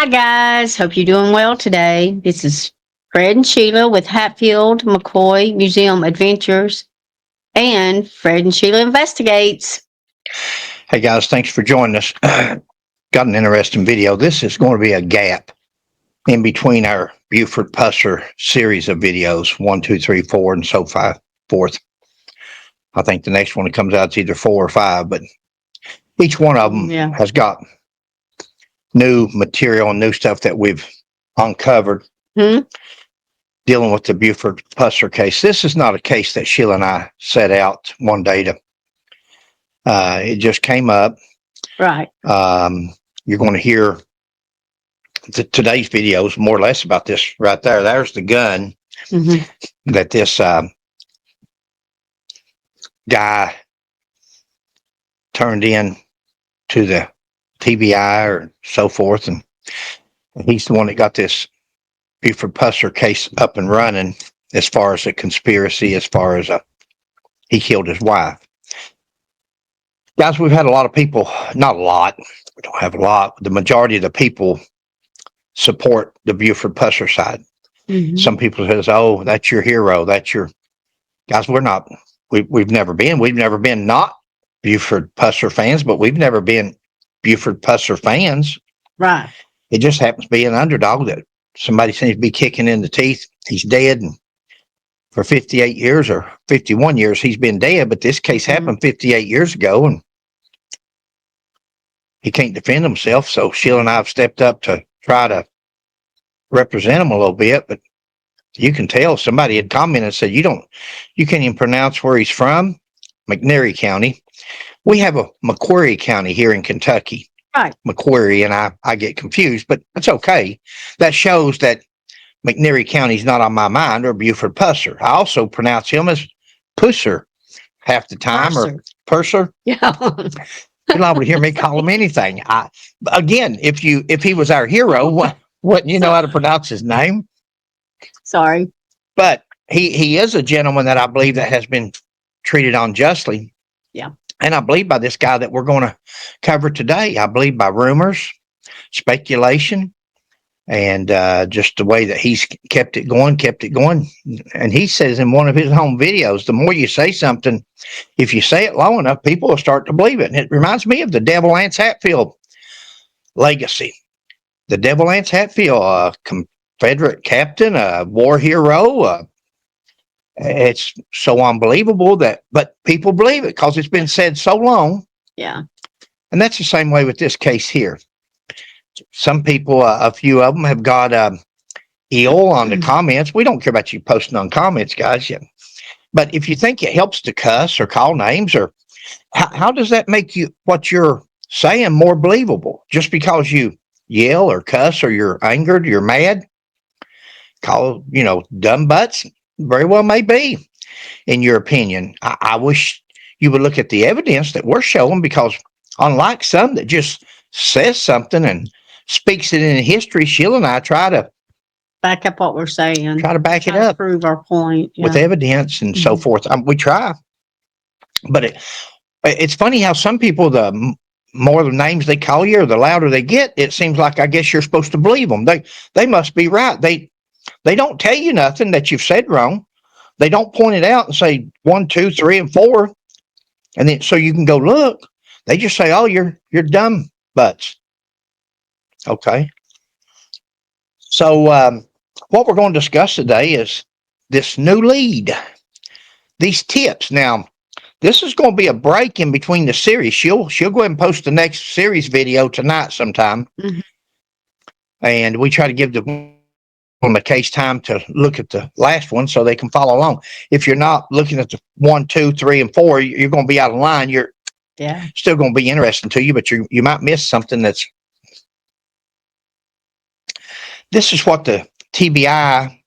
Hi, guys. Hope you're doing well today. This is Fred and Sheila with Hatfield, McCoy Museum Adventures, and Fred and Sheila Investigates. Hey guys, thanks for joining us. Got an interesting video. This is going to be a gap in between our Buford Pusser series of videos, 1, 2, 3, 4, and so forth. I think the next one that comes out is either 4 or 5, but each one of them has got new material and new stuff that we've uncovered dealing with the Buford Pusser case. This is not a case that Sheila and I set out one day to. It just came up. Right. You're going to hear today's video is more or less about this right there. There's the gun that this guy turned in to the TBI or so forth, and he's the one that got this Buford Pusser case up and running as far as a conspiracy, as far as he killed his wife. Guys, we've had a lot of people, not a lot, we don't have a lot, the majority of the people support the Buford Pusser side. Some people says, oh, that's your hero, that's your... Guys, we're not, we've never been not Buford Pusser fans, but we've never been Buford Pusser fans. Right. It just happens to be an underdog that somebody seems to be kicking in the teeth. He's dead, and for 58 years or 51 years, he's been dead, but this case happened 58 years ago, and he can't defend himself, so Sheila and I have stepped up to try to represent him a little bit, but you can tell somebody had commented and said, you can't even pronounce where he's from, McNairy County. We have a McCoy County here in Kentucky. Right. McCoy, and I get confused, but it's okay. That shows that McNairy County is not on my mind, or Buford Pusser. I also pronounce him as Pusser half the time, or Pusser. Yeah. You're liable to hear me call him anything. Again, if he was our hero, wouldn't you know how to pronounce his name? Sorry. But he is a gentleman that I believe that has been treated unjustly. Yeah. And I believe by this guy that we're going to cover today. I believe by rumors, speculation, and just the way that he's kept it going. And he says in one of his home videos, the more you say something, if you say it long enough, people will start to believe it. And it reminds me of the Devil Lance Hatfield legacy. The Devil Lance Hatfield, a Confederate captain, a war hero. It's so unbelievable but people believe it because it's been said so long. Yeah. And that's the same way with this case here. Some people, a few of them have got ill on the comments. We don't care about you posting on comments, guys. Yeah. But if you think it helps to cuss or call names, or how does that make what you're saying more believable? Just because you yell or cuss, or you're angered, you're mad, call, dumb butts, very well may be, in your opinion. I wish you would look at the evidence that we're showing, because unlike some that just says something and speaks it in history, Sheila and I try to back up what we're saying. Try to back it up. Prove our point. With evidence and so forth. We try. But it's funny how some people, the more the names they call you or the louder they get, it seems like, I guess you're supposed to believe them. They must be right. They don't tell you nothing that you've said wrong. They don't point it out and say 1, 2, 3, and 4. And then so you can go look. They just say, oh, you're dumb butts. Okay. So what we're going to discuss today is this new lead, these tips. Now, this is going to be a break in between the series. She'll go ahead and post the next series video tonight sometime. And we try to give on the case time to look at the last one so they can follow along. If you're not looking at the 1, 2, 3, and 4, you're going to be out of line. You're still going to be interesting to you, but you might miss something that's... This is what the TBI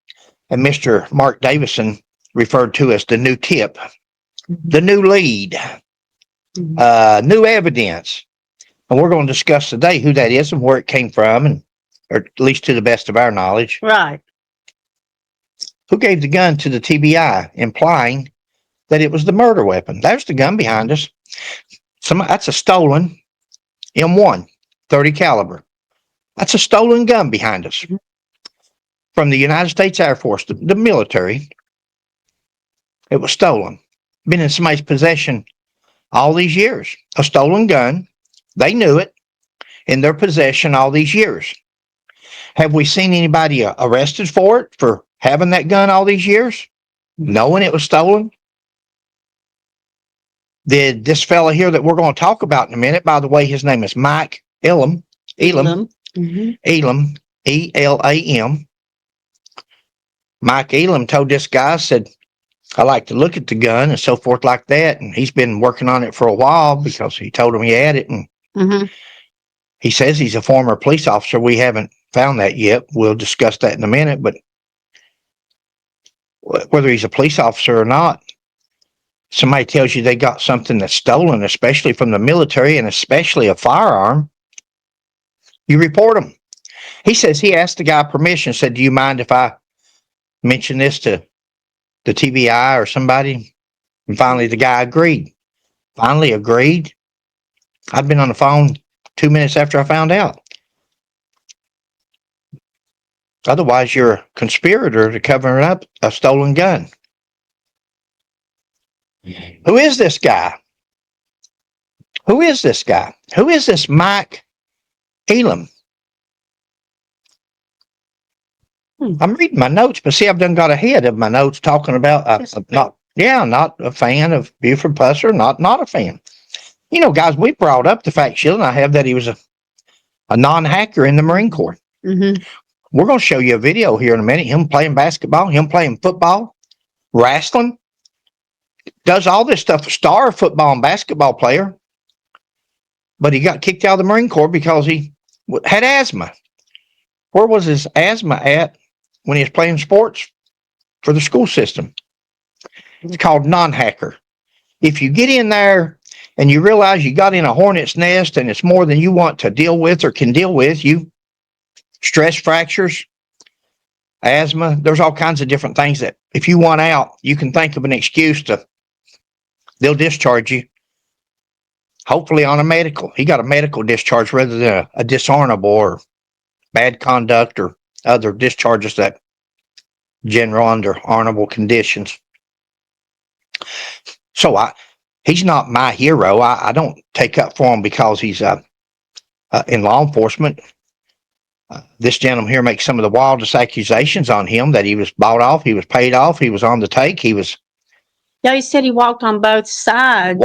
and Mr. Mark Davison referred to as the new tip, the new lead, new evidence. And we're going to discuss today who that is and where it came from, or at least to the best of our knowledge. Right. Who gave the gun to the TBI, implying that it was the murder weapon? There's the gun behind us. That's a stolen M1 30 caliber. That's a stolen gun behind us from the United States Air Force, the military. It was stolen. Been in somebody's possession all these years. A stolen gun. They knew it. In their possession all these years. Have we seen anybody arrested for it, for having that gun all these years, knowing it was stolen? Did this fella here that we're going to talk about in a minute, by the way, his name is Mike Elam, Elam, E-L-A-M. Mike Elam told this guy, said, I like to look at the gun and so forth like that. And he's been working on it for a while because he told him he had it. And he says he's a former police officer. We haven't found that yet. We'll discuss that in a minute. But whether he's a police officer or not, somebody tells you they got something that's stolen, especially from the military and especially a firearm, you report them. He says he asked the guy permission, said, do you mind if I mention this to the TBI or somebody? And finally, the guy agreed. I'd been on the phone 2 minutes after I found out. Otherwise, you're a conspirator to cover up a stolen gun. Who is this guy? Who is this guy? Who is this Mike Elam? I'm reading my notes, but see, I've done got ahead of my notes talking about not a fan of Buford Pusser, not a fan. You know, guys, we brought up the fact, Sheila and I have, that he was a non-hacker in the Marine Corps. We're going to show you a video here in a minute. Him playing basketball, him playing football, wrestling, does all this stuff. A star football and basketball player, but he got kicked out of the Marine Corps because he had asthma. Where was his asthma at when he was playing sports for the school system? It's called non-hacker. If you get in there and you realize you got in a hornet's nest and it's more than you want to deal with or can deal with, you stress fractures, asthma, there's all kinds of different things that if you want out, you can think of an excuse they'll discharge you. Hopefully on a medical. He got a medical discharge rather than a dishonorable or bad conduct or other discharges that general under honorable conditions. So he's not my hero. I don't take up for him because he's in law enforcement. This gentleman here makes some of the wildest accusations on him that he was bought off, he was paid off, he was on the take, he said he walked on both sides.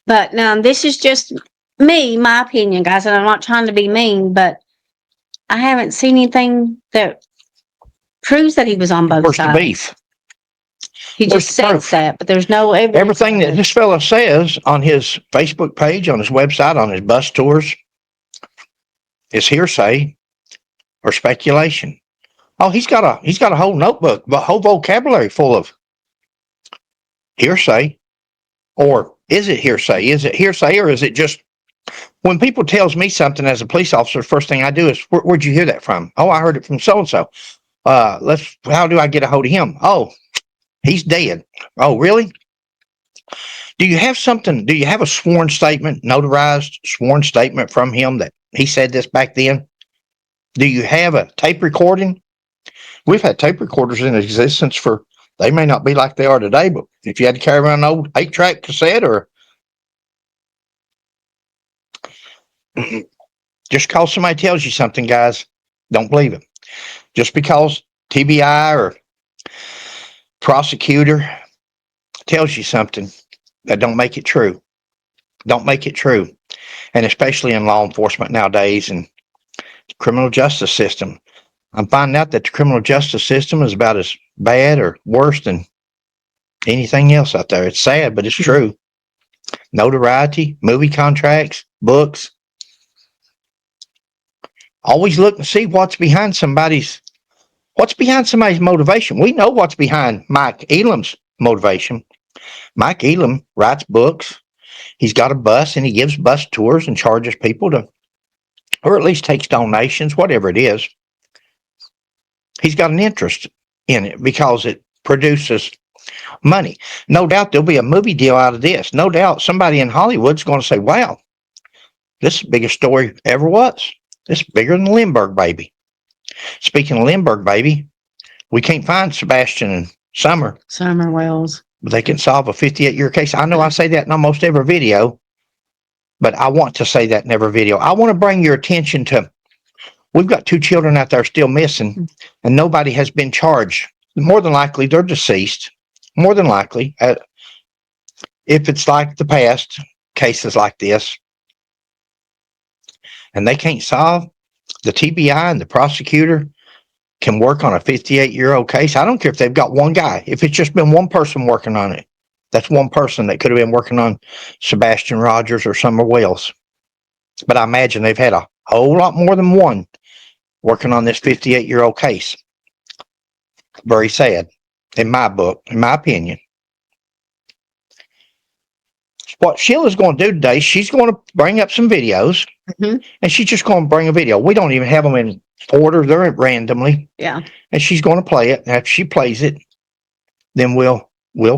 But now this is just me, my opinion, guys, and I'm not trying to be mean, but I haven't seen anything that proves that he was on both Where's sides. The beef? He just says that, but there's no evidence. Everything that this fellow says on his Facebook page, on his website, on his bus tours is hearsay or speculation. Oh, he's got a whole notebook, a whole vocabulary full of hearsay. Or is it hearsay? Is it hearsay, or is it just when people tells me something as a police officer, first thing I do is, where'd you hear that from? Oh, I heard it from so-and-so. How do I get a hold of him? Oh, he's dead. Oh, really? Do you have something? Do you have a sworn statement, notarized sworn statement from him that he said this back then? Do you have a tape recording? We've had tape recorders in existence they may not be like they are today, but if you had to carry around an old 8-track cassette or just because somebody tells you something, guys, don't believe it. Just because TBI or prosecutor tells you something, that don't make it true. Don't make it true. And especially in law enforcement nowadays and the criminal justice system. I'm finding out that the criminal justice system is about as bad or worse than anything else out there. It's sad, but it's true. Notoriety, movie contracts, books. Always look and see what's behind somebody's motivation. We know what's behind Mike Elam's motivation. Mike Elam writes books. He's got a bus and he gives bus tours and charges people to, or at least takes donations, whatever it is. He's got an interest in it because it produces money. No doubt there'll be a movie deal out of this. No doubt somebody in Hollywood's going to say, wow, This is the biggest story ever was. This is bigger than the Lindbergh baby. Speaking of Lindbergh baby, we can't find Sebastian and Summer. Summer Wells. But they can solve a 58-year case. I know I say that in almost every video, but I want to say that in every video. I want to bring your attention to, we've got 2 children out there still missing, and nobody has been charged. More than likely, they're deceased. More than likely. If it's like the past, cases like this, and they can't solve, the TBI and the prosecutor can work on a 58-year-old case. I don't care if they've got one guy. If it's just been one person working on it, that's one person that could have been working on Sebastian Rogers or Summer Wells. But I imagine they've had a whole lot more than one working on this 58-year-old case. Very sad, in my book, in my opinion. What Sheila's going to do today, she's going to bring up some videos, and she's just going to bring a video. We don't even have them in order. They're randomly. Yeah. And she's going to play it. And after she plays it, then we'll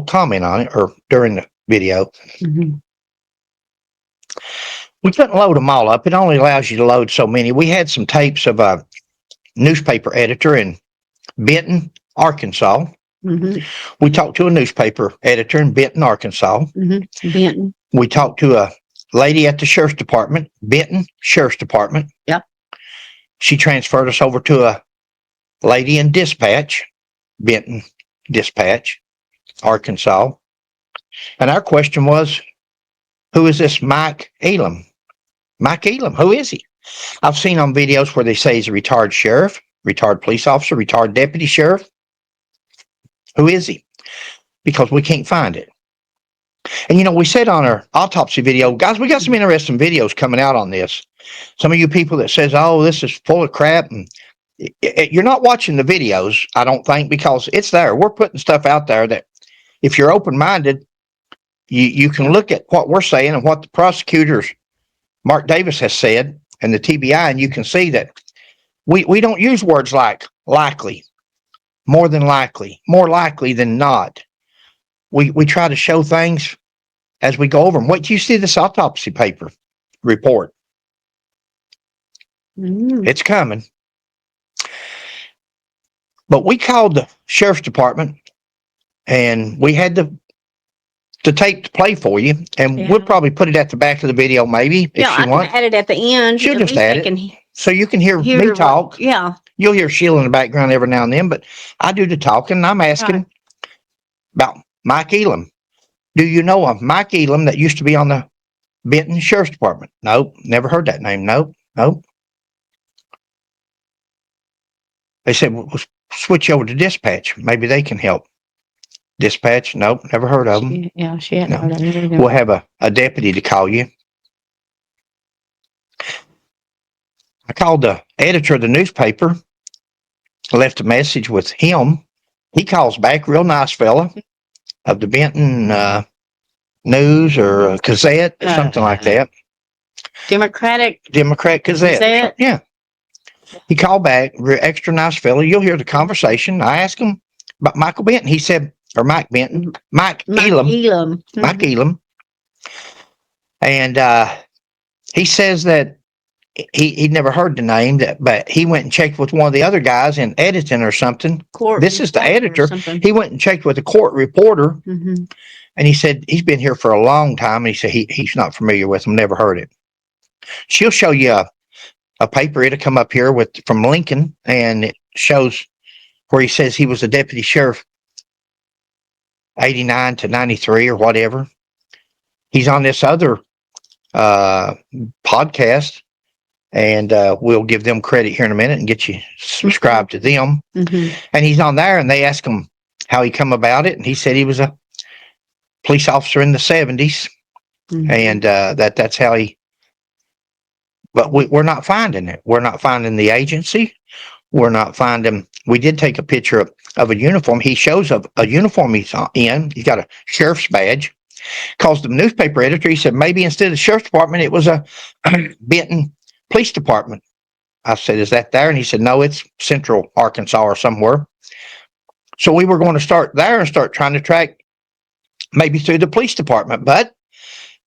comment on it, or during the video. We couldn't load them all up. It only allows you to load so many. We had some tapes of a newspaper editor in Benton, Arkansas. We talked to a newspaper editor in Benton, Arkansas. Benton. We talked to a lady at the Sheriff's Department, Benton Sheriff's Department. Yep. She transferred us over to a lady in Dispatch, Benton Dispatch, Arkansas. And our question was, who is this Mike Elam? Mike Elam, who is he? I've seen on videos where they say he's a retired sheriff, retired police officer, retired deputy sheriff. Who is he? Because we can't find it. And, we said on our autopsy video, guys, we got some interesting videos coming out on this. Some of you people that says, oh, this is full of crap. And you're not watching the videos, I don't think, because it's there. We're putting stuff out there that if you're open-minded, you can look at what we're saying and what the prosecutors, Mark Davis, has said, and the TBI, and you can see that we don't use words like likely, more than likely, more likely than not. We try to show things as we go over them. Wait till you see this autopsy paper report. It's coming. But we called the Sheriff's Department, and we had the tape to play for you, and we'll probably put it at the back of the video, maybe, if you want. Add it at the end. She'll just add it, so you can hear me talk. Yeah. You'll hear Sheila in the background every now and then, but I do the talking, and I'm asking about Mike Elam. Do you know of Mike Elam that used to be on the Benton Sheriff's Department? Nope, never heard that name. Nope. They said, we'll switch over to dispatch. Maybe they can help. Dispatch? Nope, never heard of them. She hadn't heard of them. We'll have a deputy to call you. I called the editor of the newspaper, left a message with him. He calls back, real nice fella, of the Benton News or Gazette or something like that. Democrat Gazette. Yeah. He called back, extra nice fella. You'll hear the conversation. I asked him about Michael Benton. He said, or Mike Benton, Mike Elam. Mike Elam. And he says that he'd never heard the name, but he went and checked with one of the other guys in editing or something. This is the editor. He went and checked with a court reporter, and he said he's been here for a long time, and he said he's not familiar with them, never heard it. She'll show you a paper. It'll come up here from Lincoln, and it shows where he says he was a deputy sheriff 89 to 93 or whatever. He's on this other podcast, and we'll give them credit here in a minute and get you subscribed to them. And he's on there, and they ask him how he come about it, and he said he was a police officer in the 70s, and that's how he. But we're not finding it. We're not finding the agency. We're not finding. We did take a picture of a uniform. He shows a uniform he's in. He's got a sheriff's badge. Calls the newspaper editor. He said maybe instead of the sheriff's department, it was a Benton Police Department. I said, is that there? And he said, no, it's Central Arkansas or somewhere. So we were going to start there and start trying to track maybe through the police department, but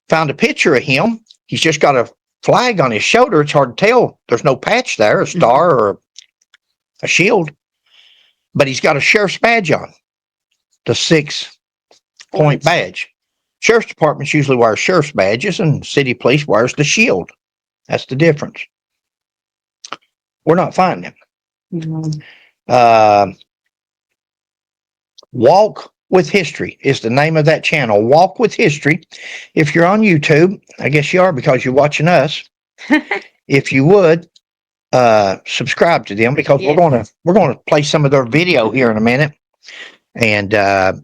found a picture of him. He's just got a flag on his shoulder, it's hard to tell. There's no patch there, a star or a shield, but he's got a sheriff's badge on, the 6-point badge. Sheriff's departments usually wear sheriff's badges, and city police wears the shield. That's the difference. We're not finding him. Walk with History is the name of that channel. Walk with History. If you're on YouTube, I guess you are because you're watching us. If you would subscribe to them, because we're going to play some of their video here in a minute and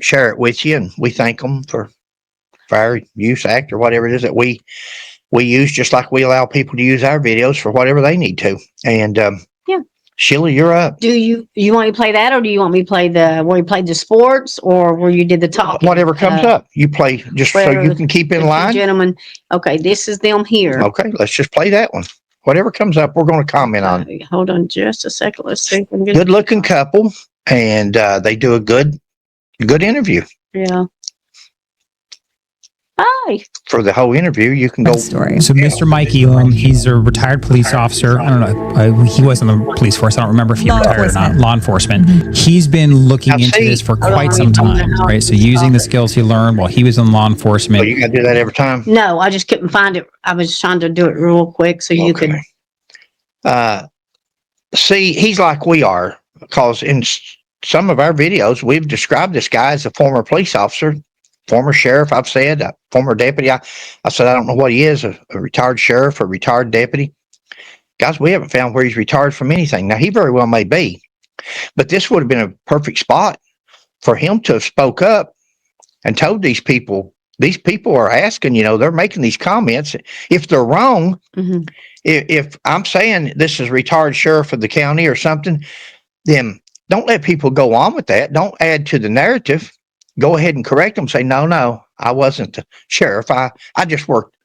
share it with you. And we thank them for Fair Use Act or whatever it is that we use, just like we allow people to use our videos for whatever they need to. And Sheila, you're up. Do you want me to play that, or do you want me to play where you played the sports, or where you did the talking? Whatever comes up, you play just so you can keep in line. Gentlemen, okay, this is them here. Okay, let's just play that one. Whatever comes up, we're going to comment on. Hold on just a second. Let's see. Good-looking couple, and they do a good interview. Yeah. Hi. For the whole interview, you can go. Story. So Mr. Mike Elam, he's a retired police officer. I don't know. He was in the police force. I don't remember if he retired or not. Law enforcement. He's been looking into this for quite some time, right? So using the skills he learned while he was in law enforcement. Well, you got to do that every time? No, I just couldn't find it. I was trying to do it real quick so you could. See, he's like we are, because in some of our videos, we've described this guy as a former police officer. Former sheriff, I've said, a former deputy. I said, I don't know what he is, a retired sheriff or retired deputy. Guys, we haven't found where he's retired from anything. Now, he very well may be, but this would have been a perfect spot for him to have spoke up and told these people are asking, they're making these comments. If they're wrong, if I'm saying this is retired sheriff of the county or something, then don't let people go on with that. Don't add to the narrative. Go ahead and correct them. Say, no, I wasn't the sheriff. I just worked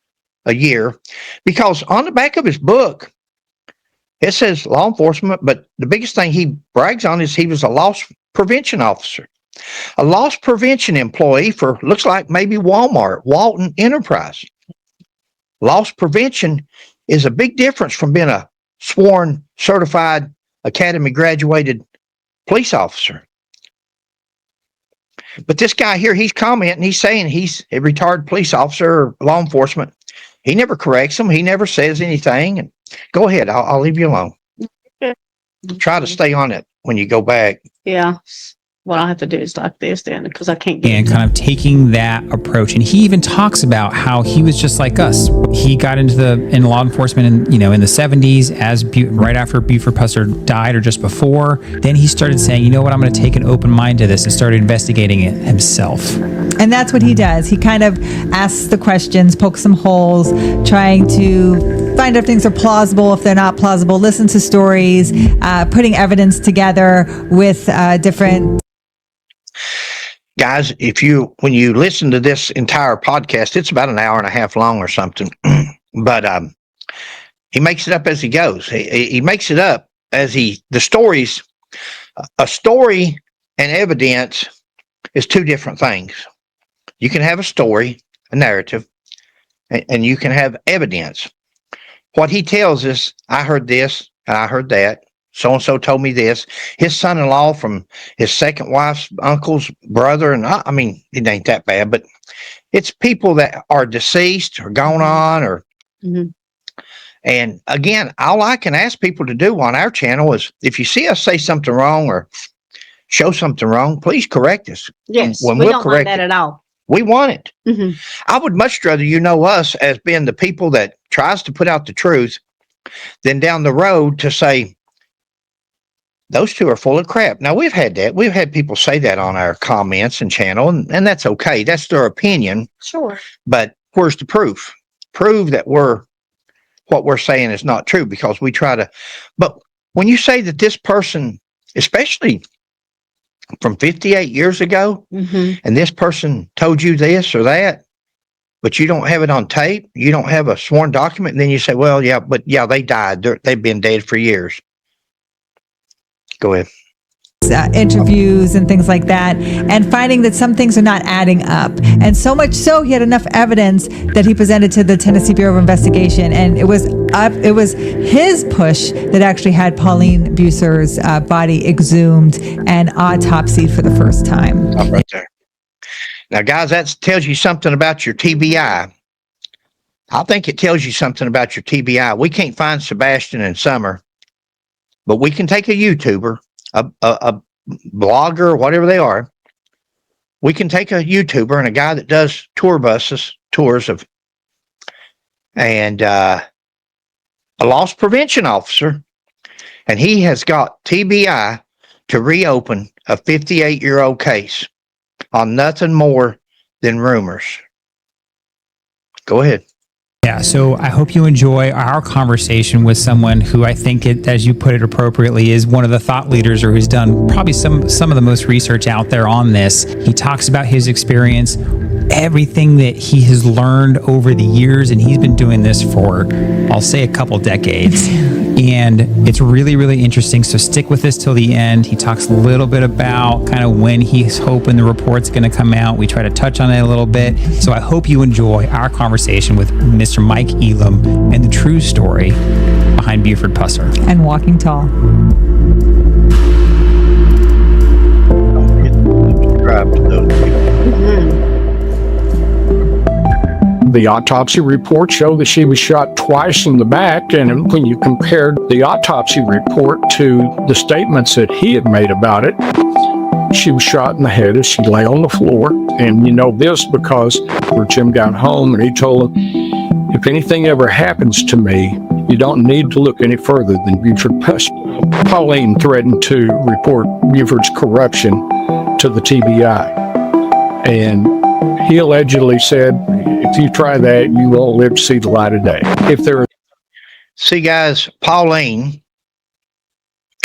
a year. Because on the back of his book, it says law enforcement, but the biggest thing he brags on is he was a loss prevention officer. A loss prevention employee for, looks like maybe Walmart, Walton Enterprise. Loss prevention is a big difference from being a sworn, certified, academy graduated police officer. But this guy here, he's commenting, he's saying he's a retired police officer or law enforcement. He never corrects them. He never says anything. And go ahead. I'll leave you alone. Try to stay on it when you go back. Yeah. What I have to do is like this then, because I can't get and kind of taking that approach. And he even talks about how he was just like us. He got into law enforcement in the 70s right after Buford Pusser died or just before. Then he started saying, you know what, I'm going to take an open mind to this, and started investigating it himself. And that's what he does. He kind of asks the questions, pokes some holes, trying to find out if things are plausible, if they're not plausible, listen to stories, putting evidence together with different. Guys, when you listen to this entire podcast, it's about an hour and a half long or something, but he makes it up as he goes. He makes it up as a story and evidence is two different things. You can have a story, a narrative, and you can have evidence. What he tells us, I heard this and I heard that. So-and-so told me this. His son-in-law from his second wife's uncle's brother. And I mean, it ain't that bad, but it's people that are deceased or gone on or. And again, all I can ask people to do on our channel is if you see us say something wrong or show something wrong, please correct us. Yes, we don't want that at all. We want it. I would much rather us as being the people that tries to put out the truth than down the road to say, those two are full of crap. Now, we've had that. We've had people say that on our comments and channel, and that's okay. That's their opinion. Sure. But where's the proof? Prove that what we're saying is not true, because we try to. But when you say that this person, especially from 58 years ago, and this person told you this or that, but you don't have it on tape, you don't have a sworn document, and then you say, well, yeah, they died. They've been dead for years. Go ahead. interviews and things like that, and finding that some things are not adding up. And so much so, he had enough evidence that he presented to the Tennessee Bureau of Investigation, and it was his push that actually had Pauline Pusser's body exhumed and autopsied for the first time. Stop right there. Now, guys, that tells you something about your TBI. I think it tells you something about your TBI. We can't find Sebastian and Summer, but we can take a YouTuber, a blogger, whatever they are. We can take a YouTuber and a guy that does tours of, and a loss prevention officer, and he has got TBI to reopen a 58-year-old case on nothing more than rumors. Go ahead. Yeah, so I hope you enjoy our conversation with someone who I think, as you put it appropriately, is one of the thought leaders, or who's done probably some of the most research out there on this. He talks about his experience, everything that he has learned over the years, and he's been doing this for, I'll say, a couple decades. And it's really, really interesting. So stick with us till the end. He talks a little bit about kind of when he's hoping the report's going to come out. We try to touch on it a little bit. So I hope you enjoy our conversation with Mr. Mike Elam and the true story behind Buford Pusser. And Walking Tall. Subscribe to those people. The autopsy report showed that she was shot twice in the back, and when you compared the autopsy report to the statements that he had made about it, she was shot in the head as she lay on the floor. And you know this because Jim got home and he told him, if anything ever happens to me, you don't need to look any further than Buford Pusser. Pauline threatened to report Buford's corruption to the TBI. And he allegedly said, if you try that, you won't live to see the light of day. See, guys, Pauline,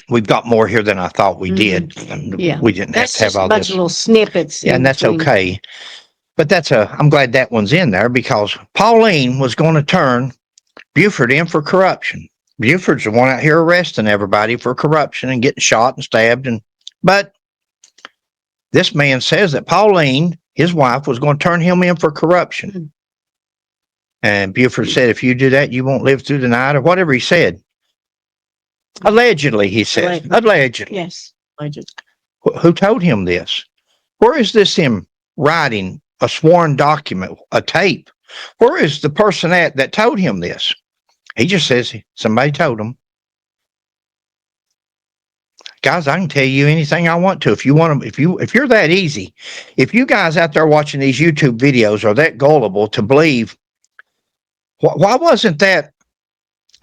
we've got more here than I thought we did. Yeah. We didn't That's have to have just a all bunch this. of little snippets. Yeah, in and that's between. okay. But I'm glad that one's in there, because Pauline was going to turn Buford in for corruption. Buford's the one out here arresting everybody for corruption and getting shot and stabbed. But this man says that Pauline, his wife, was going to turn him in for corruption. And Buford said, if you do that, you won't live through the night, or whatever he said. Allegedly, he says. Allegedly. Yes. Allegedly. Who told him this? Where is this him writing a sworn document, a tape? Where is the person that told him this? He just says somebody told him. Guys, I can tell you anything I want to. If you want to, if you're that easy, if you guys out there watching these YouTube videos are that gullible to believe, why wasn't that?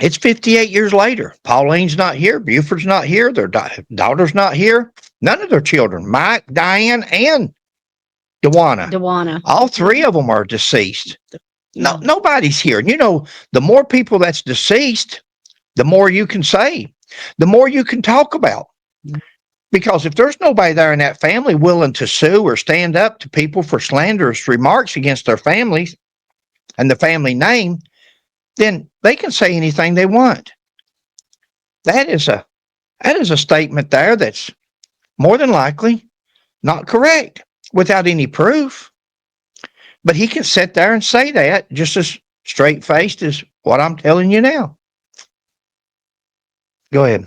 It's 58 years later. Pauline's not here. Buford's not here. Their daughter's not here. None of their children, Mike, Diane, and Dewana. All three of them are deceased. No, nobody's here. And you know, the more people that's deceased, the more you can say, the more you can talk about. Because if there's nobody there in that family willing to sue or stand up to people for slanderous remarks against their families and the family name, then they can say anything they want. That is a statement there that's more than likely not correct without any proof. But he can sit there and say that just as straight-faced as what I'm telling you now. Go ahead.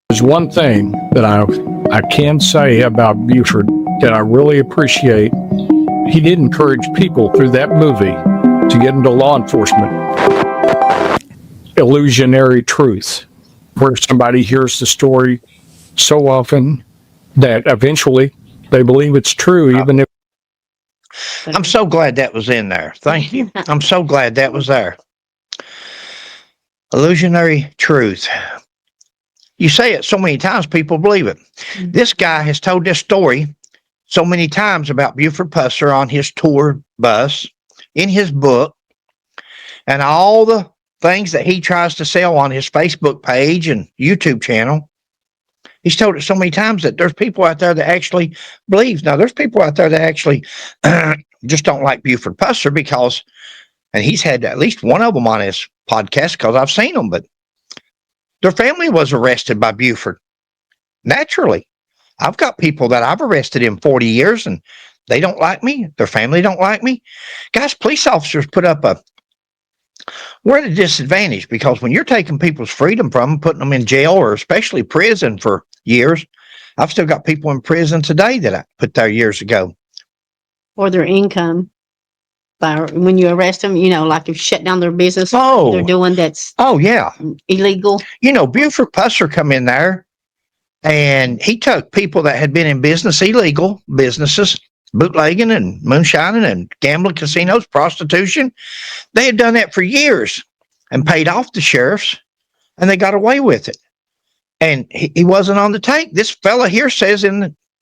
There's one thing that I can say about Buford that I really appreciate. He did encourage people through that movie to get into law enforcement. Illusionary truth, where somebody hears the story so often that eventually they believe it's true, even if. I'm so glad that was in there. Thank you. I'm so glad that was there. Illusionary truth. You say it so many times, people believe it. This guy has told this story so many times about Buford Pusser on his tour bus, in his book, and all the things that he tries to sell on his Facebook page and YouTube channel. He's told it so many times that there's people out there that actually believe. Now, there's people out there that actually just don't like Buford Pusser because, and he's had at least one of them on his podcast because I've seen them, but their family was arrested by Buford. naturally. I've got people that I've arrested in 40 years and they don't like me. Their family don't like me. Guys, police officers we're at a disadvantage because when you're taking people's freedom from them, putting them in jail or especially prison for years, I've still got people in prison today that I put there years ago. Or their income. When you arrest them, like if you shut down their business, Oh. they're doing that's Oh, yeah. illegal. Buford Pusser come in there and he took people that had been in illegal businesses, bootlegging and moonshining and gambling casinos, prostitution. They had done that for years and paid off the sheriffs and they got away with it. And he wasn't on the take. This fella here says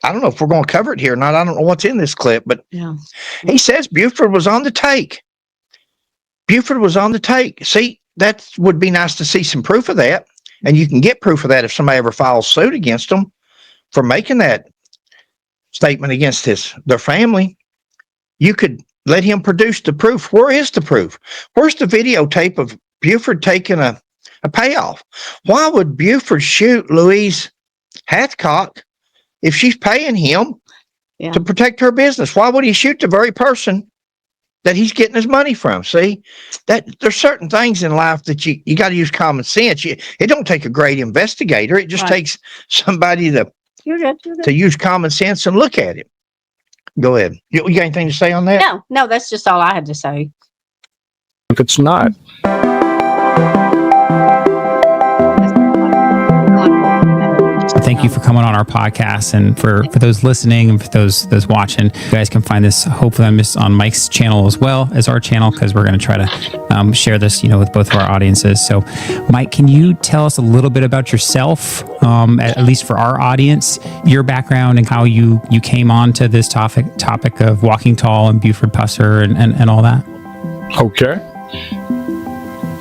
I don't know if we're going to cover it here or not. I don't know what's in this clip, but he says Buford was on the take. Buford was on the take. See, that would be nice to see some proof of that. And you can get proof of that if somebody ever files suit against them for making that statement against their family. You could let him produce the proof. Where is the proof? Where's the videotape of Buford taking a payoff? Why would Buford shoot Louise Hathcock if she's paying him to protect her business? Why would he shoot the very person that he's getting his money from? See, that there's certain things in life that you got to use common sense. It don't take a great investigator. It just takes somebody to use common sense and look at it. Go ahead. You got anything to say on that? No, that's just all I had to say. If it's not. Thank you for coming on our podcast, and for those listening and for those watching, you guys can find this hopefully on Mike's channel as well as our channel, because we're going to try to share this, with both of our audiences. So, Mike, can you tell us a little bit about yourself, at least for our audience, your background and how you came on to this topic of Walking Tall and Buford Pusser and all that? Okay.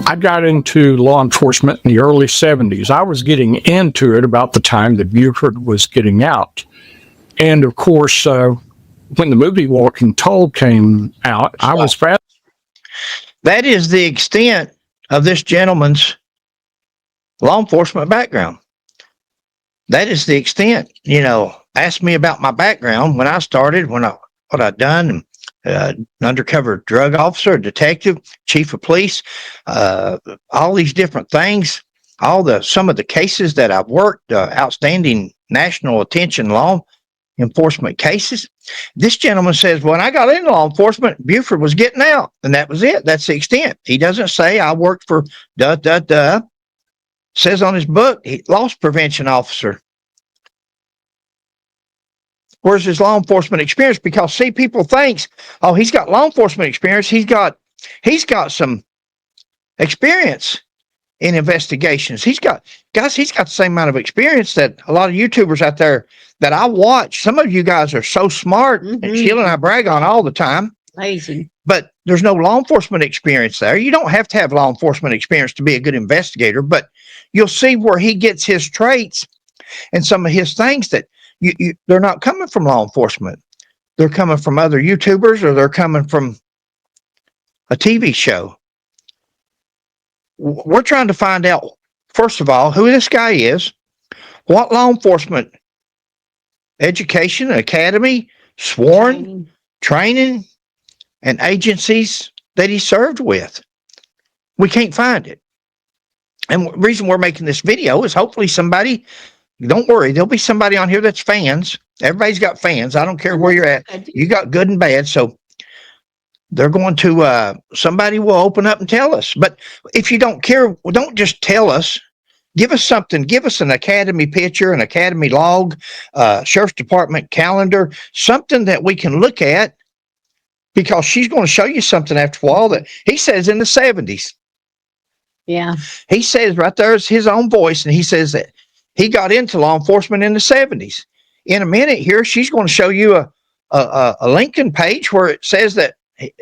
I got into law enforcement in the early 70s. I was getting into it about the time that Buford was getting out. And of course, when the movie Walking Tall came out, I was fascinated. That is the extent of this gentleman's law enforcement background. That is the extent. Ask me about my background when I started, what I'd done. An undercover drug officer, a detective, chief of police, all these different things, some of the cases that I've worked, outstanding national attention law enforcement cases. This gentleman says, when I got into law enforcement, Buford was getting out, and that was it. That's the extent. He doesn't say I worked for says on his book, loss prevention officer. Where's his law enforcement experience? Because see, people thinks, oh, he's got law enforcement experience. He's got some experience in investigations. He's got the same amount of experience that a lot of YouTubers out there that I watch. Some of you guys are so smart, and Sheila and I brag on all the time. Lazy. But there's no law enforcement experience there. You don't have to have law enforcement experience to be a good investigator, but you'll see where he gets his traits and some of his things that they're not coming from law enforcement. They're coming from other YouTubers, or they're coming from a TV show. We're trying to find out, first of all, who this guy is, what law enforcement education, academy, sworn, training, and agencies that he served with. We can't find it. And the reason we're making this video is hopefully somebody, don't worry, there'll be somebody on here that's fans. Everybody's got fans. I don't care where you're at. You got good and bad. So they're going to, somebody will open up and tell us. But if you don't care, well, don't just tell us. Give us something. Give us an academy picture, an academy log, sheriff's department calendar, something that we can look at, because she's going to show you something after a while that he says in the 70s. Yeah. He says right there is his own voice, and he says that he got into law enforcement in the 70s. In a minute here, she's going to show you a Lincoln page where it says that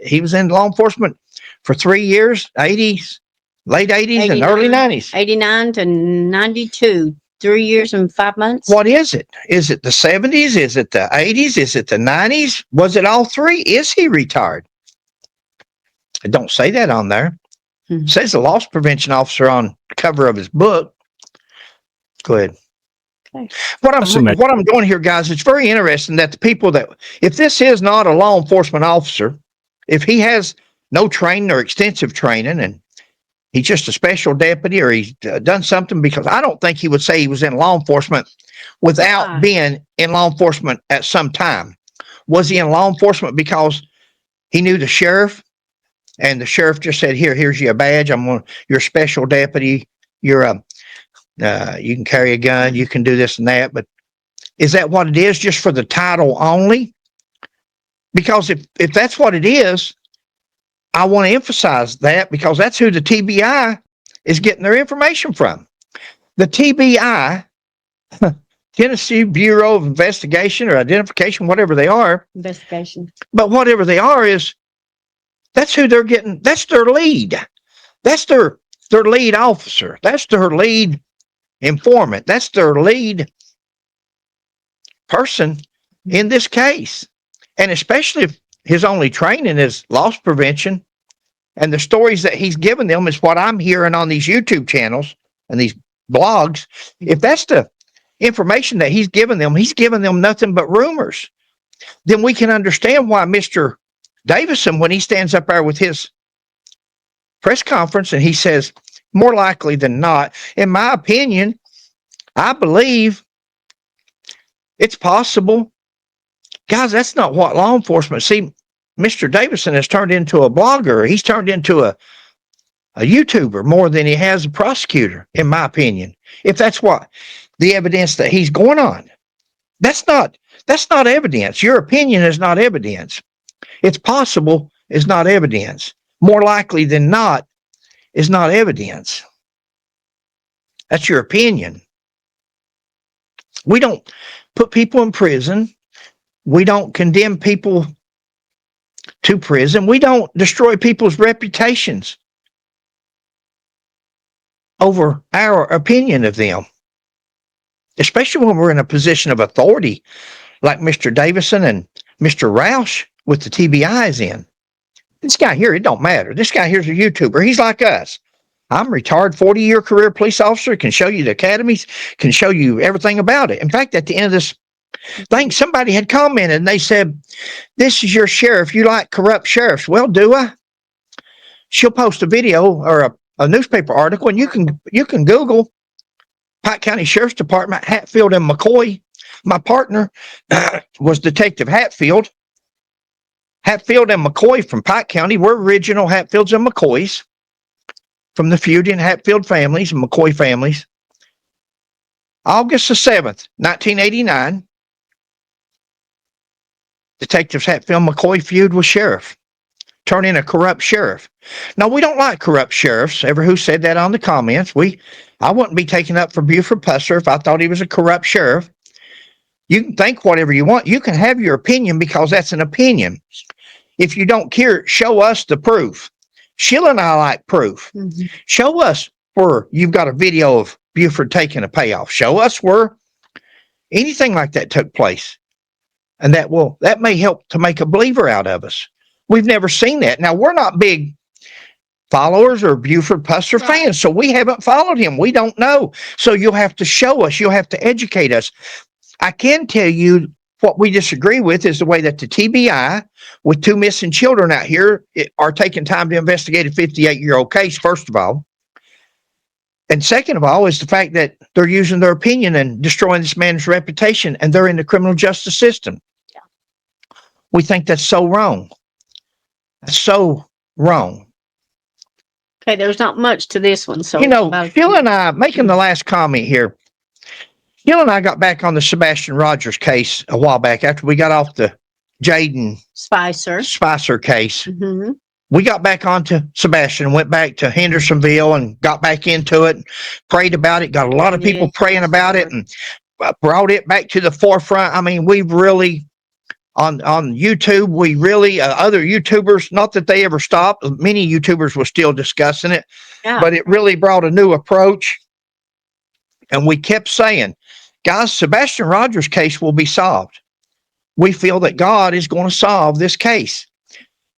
he was in law enforcement for 3 years, 80s, late 80s and early 90s. 89 to 92, 3 years and 5 months. What is it? Is it the 70s? Is it the 80s? Is it the 90s? Was it all three? Is he retired? It don't say that on there. It says the loss prevention officer on the cover of his book. Go ahead. What I'm doing here, guys, it's very interesting that the people that, if this is not a law enforcement officer, if he has no training or extensive training and he's just a special deputy or he's done something, because I don't think he would say he was in law enforcement without being in law enforcement at some time. Was he in law enforcement because he knew the sheriff and the sheriff just said, here's your badge. You're a special deputy. You're you can carry a gun. You can do this and that. But is that what it is, just for the title only? Because if that's what it is, I want to emphasize that, because that's who the TBI is getting their information from. The TBI, Tennessee Bureau of Investigation or Identification, whatever they are. Investigation. But whatever they are that's who they're getting. That's their lead. That's their lead officer. That's their lead informant. That's their lead person in this case. And especially if his only training is loss prevention, and the stories that he's given them is what I'm hearing on these YouTube channels and these blogs. If that's the information that he's given them nothing but rumors. Then we can understand why Mr. Davison, when he stands up there with his press conference and he says, more likely than not, in my opinion, I believe it's possible. Guys, that's not what law enforcement. See, Mr. Davison has turned into a blogger. He's turned into a YouTuber more than he has a prosecutor, in my opinion. If that's what the evidence that he's going on, that's not evidence. Your opinion is not evidence. It's possible is not evidence. More likely than not is not evidence. That's your opinion. We don't put people in prison. We don't condemn people to prison. We don't destroy people's reputations over our opinion of them, especially when we're in a position of authority like Mr. Davison and Mr. Roush with the TBI is in. This guy here, it don't matter. This guy here's a YouTuber. He's like us. I'm a retired 40-year career police officer, can show you the academies, can show you everything about it. In fact, at the end of this thing, somebody had commented and they said, this is your sheriff. You like corrupt sheriffs. Well, do I? She'll post a video or a newspaper article, and you can Google Pike County Sheriff's Department, Hatfield and McCoy. My partner was Detective Hatfield. Hatfield and McCoy from Pike County were original Hatfields and McCoys from the feuding Hatfield families and McCoy families. August the 7th, 1989, Detectives Hatfield and McCoy feud with sheriff, turn in a corrupt sheriff. Now, we don't like corrupt sheriffs. Ever who said that on the comments? I wouldn't be taken up for Buford Pusser if I thought he was a corrupt sheriff. You can think whatever you want. You can have your opinion because that's an opinion. If you don't care, show us the proof. Sheila and I like proof. Mm-hmm. Show us where you've got a video of Buford taking a payoff. Show us where anything like that took place. And that may help to make a believer out of us. We've never seen that. Now, we're not big followers or Buford Pusser fans, so we haven't followed him. We don't know. So you'll have to show us. You'll have to educate us. I can tell you what we disagree with is the way that the TBI, with 2 missing children out here, are taking time to investigate a 58-year-old case, first of all. And second of all, is the fact that they're using their opinion and destroying this man's reputation, and they're in the criminal justice system. Yeah. We think that's so wrong. That's so wrong. Okay, there's not much to this one. So, Phil and I, making the last comment here, Phil and I got back on the Sebastian Rogers case a while back after we got off the Jaden Spicer case. Mm-hmm. We got back onto Sebastian and went back to Hendersonville and got back into it, and prayed about it, got a lot of people praying about it, and brought it back to the forefront. I mean, we've really, on YouTube, we really, other YouTubers, not that they ever stopped, many YouTubers were still discussing it, but it really brought a new approach. And we kept saying, guys, Sebastian Rogers' case will be solved. We feel that God is going to solve this case.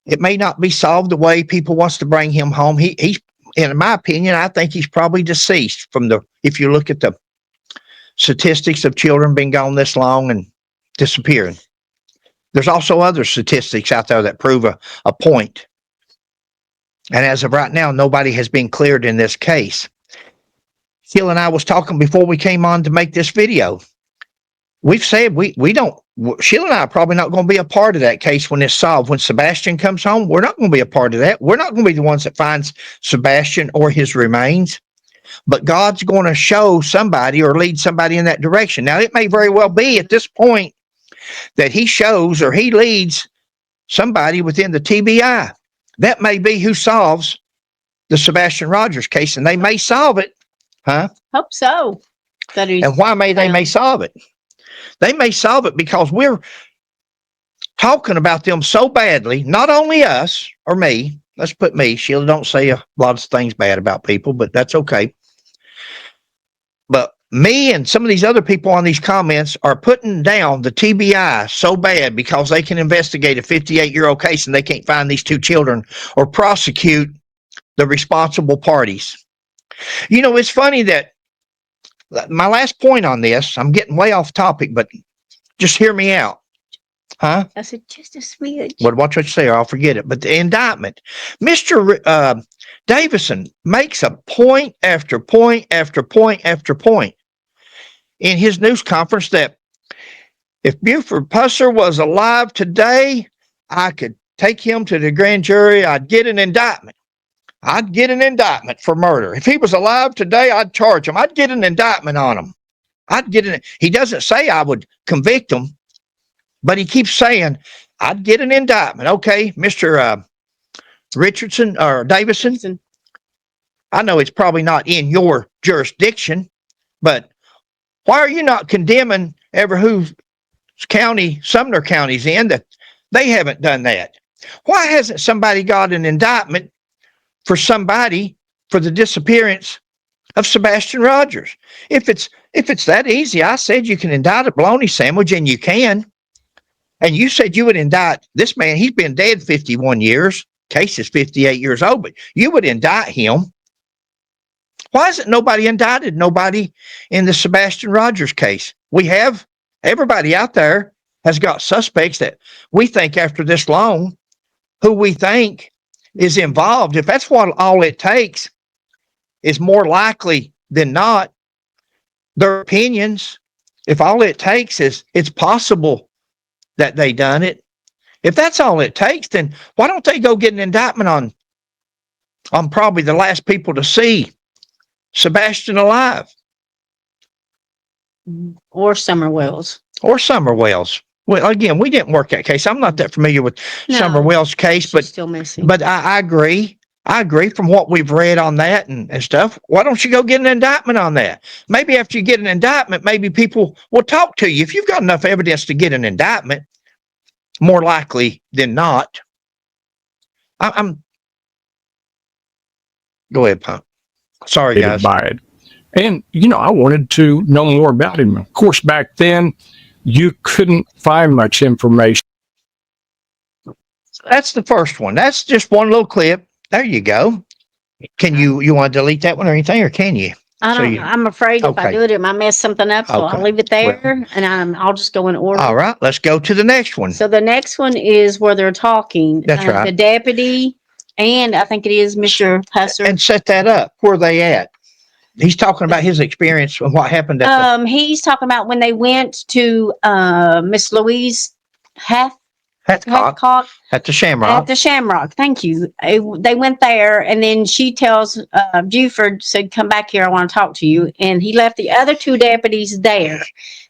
It may not be solved the way people wants to bring him home. He's, in my opinion, I think he's probably deceased if you look at the statistics of children being gone this long and disappearing. There's also other statistics out there that prove a point. And as of right now, nobody has been cleared in this case. Sheila and I was talking before we came on to make this video. We've said we don't, Sheila and I are probably not going to be a part of that case when it's solved. When Sebastian comes home, we're not going to be a part of that. We're not going to be the ones that finds Sebastian or his remains. But God's going to show somebody or lead somebody in that direction. Now, it may very well be at this point that he shows or he leads somebody within the TBI. That may be who solves the Sebastian Rogers case, and they may solve it. Huh? Hope so. And why they may solve it? They may solve it because we're talking about them so badly, not only us or me. Let's put me. Sheila don't say a lot of things bad about people, but that's okay. But me and some of these other people on these comments are putting down the TBI so bad because they can investigate a 58-year-old case and they can't find these two children or prosecute the responsible parties. You know, it's funny that my last point on this, I'm getting way off topic, but just hear me out. Huh? I said, just a smidge. Watch what you say or I'll forget it. But the indictment, Mr. Davison makes a point after point after point after point in his news conference that if Buford Pusser was alive today, I could take him to the grand jury. I'd get an indictment. I'd get an indictment for murder. If he was alive today, I'd charge him. I'd get an indictment on him. He doesn't say I would convict him, but he keeps saying, I'd get an indictment. Okay, Mr. Richardson or Davison, I know it's probably not in your jurisdiction, but why are you not condemning whose county Sumner County's in that they haven't done that? Why hasn't somebody got an indictment for somebody for the disappearance of Sebastian Rogers? If it's that easy, I said you can indict a bologna sandwich, and you can. And you said you would indict this man. He's been dead 51 years. Case is 58 years old, but you would indict him. Why isn't nobody indicted? Nobody in the Sebastian Rogers case. We have everybody out there has got suspects that we think after this long, who we think is involved. If that's what all it takes, is more likely than not their opinions. If all it takes is it's possible that they done it. If that's all it takes, then why don't they go get an indictment on probably the last people to see Sebastian alive? Or Summer Wells. Well, again, we didn't work that case. I'm not that familiar with Summer Wells' case, but still missing. But I agree. I agree from what we've read on that and stuff. Why don't you go get an indictment on that? Maybe after you get an indictment, maybe people will talk to you. If you've got enough evidence to get an indictment, more likely than not. I'm go ahead, Pump. Sorry, guys. By it. And, I wanted to know more about him. Of course, back then, you couldn't find much information. That's the first one. That's just one little clip. There you go. Can you want to delete that one or anything, or can you? I'm afraid if I do it might mess something up, so I'll leave it there, and I'll just go in order. All right, let's go to the next one. So the next one is where they're talking. That's right. The deputy, and I think it is Mr. Pusser. And set that up. Where are they at? He's talking about his experience and what happened at he's talking about when they went to Miss Louise Hathcock at the Shamrock. At the Shamrock, thank you. They went there, and then she tells Buford, said, "Come back here, I want to talk to you." And he left the other two deputies there,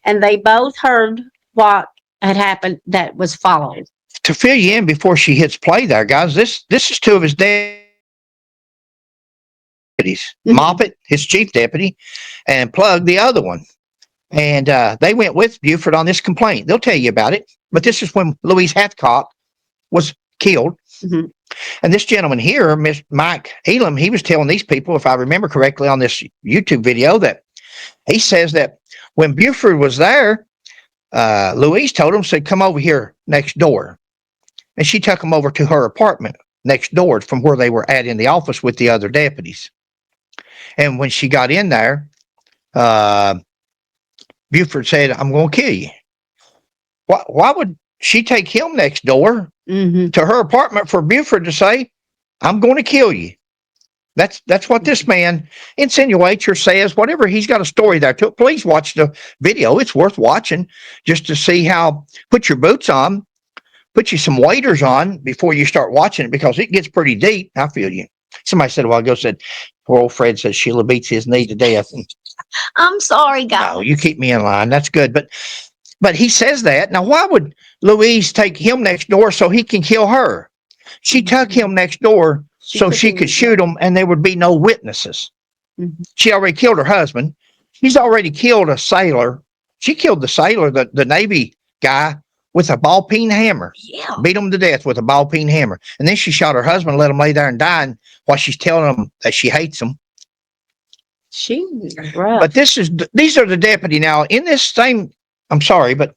and they both heard what had happened that was followed. To fill you in before she hits play there, guys, this is two of his deputies. Moppet, his chief deputy, and Plug, the other one. And they went with Buford on this complaint. They'll tell you about it. But this is when Louise Hathcock was killed. Mm-hmm. And this gentleman here, Mike Elam, he was telling these people, if I remember correctly on this YouTube video, that he says that when Buford was there, Louise told him, said, "Come over here next door." And she took him over to her apartment next door from where they were at in the office with the other deputies. And when she got in there, Buford said, I'm going to kill you. Why would she take him next door to her apartment for Buford to say, I'm going to kill you? That's what this man insinuates or says, whatever. He's got a story there too. Please watch the video. It's worth watching just to see how, put your boots on, put you some waders on before you start watching it, because it gets pretty deep. I feel you. Somebody said a while ago, said, poor old Fred says Sheila beats his knee to death. I'm sorry, guys. No, you keep me in line. That's good. But he says that. Now, why would Louise take him next door so he can kill her? She took him next door so she could shoot him and there would be no witnesses. She already killed her husband. She's already killed a sailor. She killed the sailor, the Navy guy, with a ball-peen hammer. Yeah. Beat him to death with a ball-peen hammer. And then she shot her husband and let him lay there and die while she's telling him that she hates him. She was rough. But these are the deputy. Now, in this same, I'm sorry, but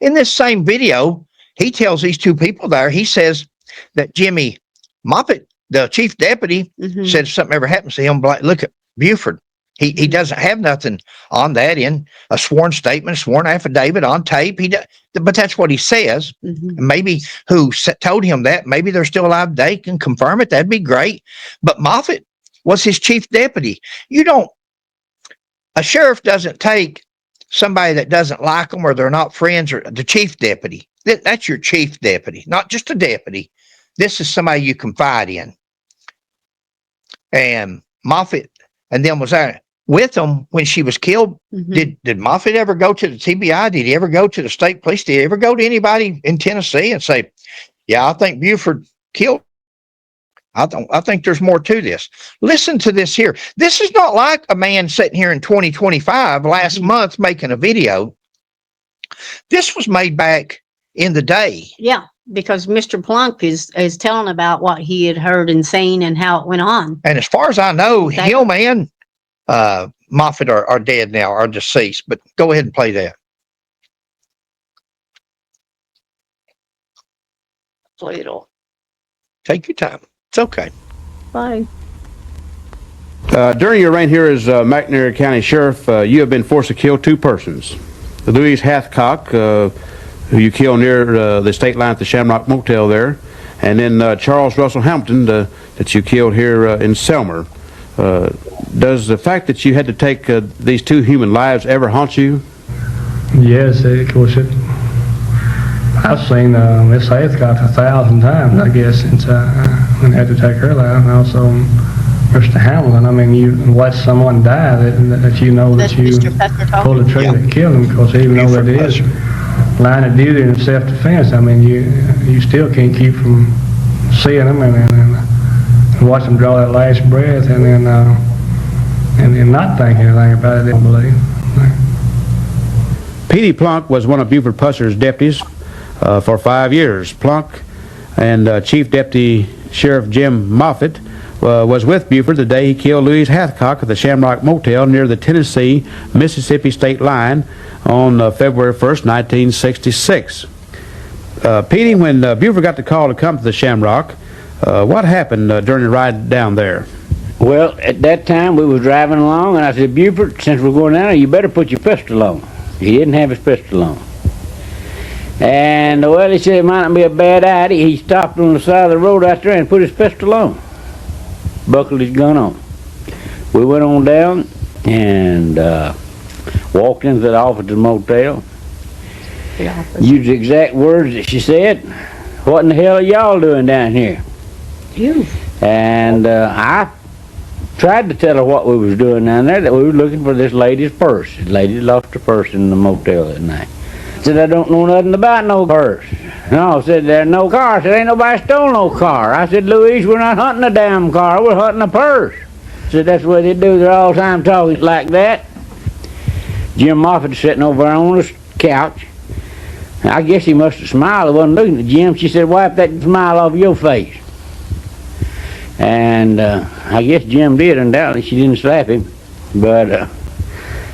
in this same video, he tells these two people there, he says that Jimmy Moffett, the chief deputy, said if something ever happens to him, look at Buford. He doesn't have nothing on that in a sworn statement, sworn affidavit on tape. But that's what he says. Maybe who told him that, maybe they're still alive today, can confirm it. That'd be great. But Moffett was his chief deputy. A sheriff doesn't take somebody that doesn't like them or they're not friends, or the chief deputy. That's your chief deputy, not just a deputy. This is somebody you confide in. And Moffett and them was there with them when she was killed. Did Moffett ever go to the TBI? Did he ever go to the state police? Did he ever go to anybody in Tennessee and say, yeah, I think Buford killed? I think there's more to this. Listen to this here. This is not like a man sitting here in 2025 last month making a video. This was made back in the day. Yeah, because Mr. Plunk is telling about what he had heard and seen and how it went on. And as far as I know, him and Moffett are dead now, are deceased. But go ahead and play that. Play it all. Take your time. It's okay. Bye. During your reign here as McNair County Sheriff, you have been forced to kill two persons. Louise Hathcock, who you killed near the state line at the Shamrock Motel there, and then Charles Russell Hampton that you killed here in Selmer. Does the fact that you had to take these two human lives ever haunt you? Yes, of course. I've seen Miss Hathcock 1,000 times, I guess, since I had to take her life, and also Mr. Hamlin. I mean, you watch someone die that you know that you pulled the trigger to kill them, because even though it is line of duty and self-defense, I mean, you still can't keep from seeing them and watch them draw that last breath, and then not think anything about it, I don't believe. P.D. Plunk was one of Buford Pusser's deputies for 5 years. Plunk and Chief Deputy Sheriff Jim Moffett was with Buford the day he killed Louise Hathcock at the Shamrock Motel near the Tennessee-Mississippi state line on February 1st, 1966. P.D., when Buford got the call to come to the Shamrock, what happened during the ride down there? Well, at that time we was driving along, and I said, Buford, since we're going down there, you better put your pistol on. He didn't have his pistol on. And, well, he said it might not be a bad idea. He stopped on the side of the road out there and put his pistol on. Buckled his gun on. We went on down and walked into the office of the motel. Used the exact words that she said. What in the hell are y'all doing down here? You. And I tried to tell her what we was doing down there, that we were looking for this lady's purse. The lady lost her purse in the motel that night. Said, I don't know nothing about no purse. No, said, there's no car. Said, ain't nobody stole no car. I said, Louise, we're not hunting a damn car. We're hunting a purse. Said, that's what they do. They're all the time talking like that. Jim Moffett was sitting over there on the couch. I guess he must have smiled. I wasn't looking at Jim. She said, wipe that smile off your face. And I guess Jim did, undoubtedly. She didn't slap him. But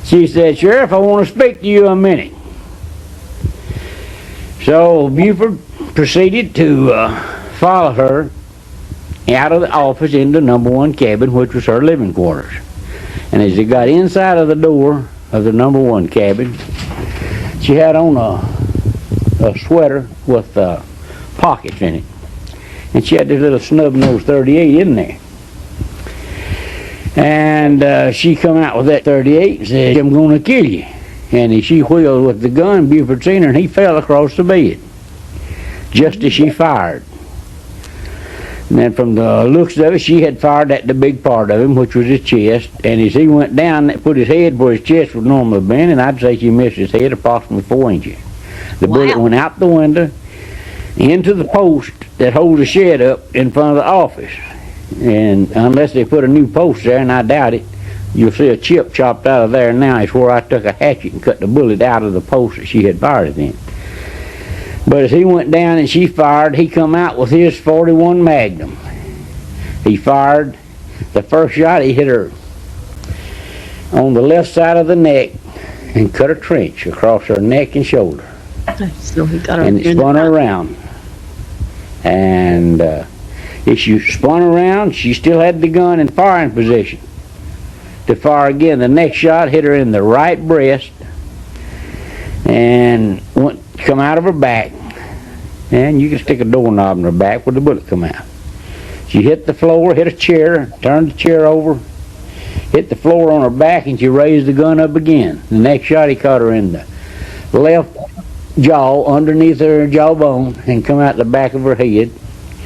she said, Sheriff, I want to speak to you a minute. So Buford proceeded to follow her out of the office into number 1 cabin, which was her living quarters. And as he got inside of the door of the number 1 cabin, She had on a sweater with pockets in it. And she had this little snub-nosed 38 in there. And she come out with that 38 and said, I'm going to kill you. And as she wheeled with the gun, Buford seen her, and he fell across the bed, just as she fired. And then from the looks of it, she had fired at the big part of him, which was his chest. And as he went down, put his head where his chest would normally have been, and I'd say she missed his head approximately 4 inches. The bullet went out the window, into the post that holds the shed up in front of the office. And unless they put a new post there, and I doubt it, you'll see a chip chopped out of there now. It's where I took a hatchet and cut the bullet out of the post that she had fired it in. But as he went down and she fired, he come out with his .41 Magnum. He fired the first shot. He hit her on the left side of the neck and cut a trench across her neck and shoulder. So he got her And it spun her around. And as she spun around, she still had the gun in firing position to fire again. The next shot hit her in the right breast and come out of her back. And you can stick a doorknob in her back where the bullet come out. She hit the floor, hit a chair, turned the chair over, hit the floor on her back, and she raised the gun up again. The next shot, he caught her in the left jaw, underneath her jawbone, and come out the back of her head.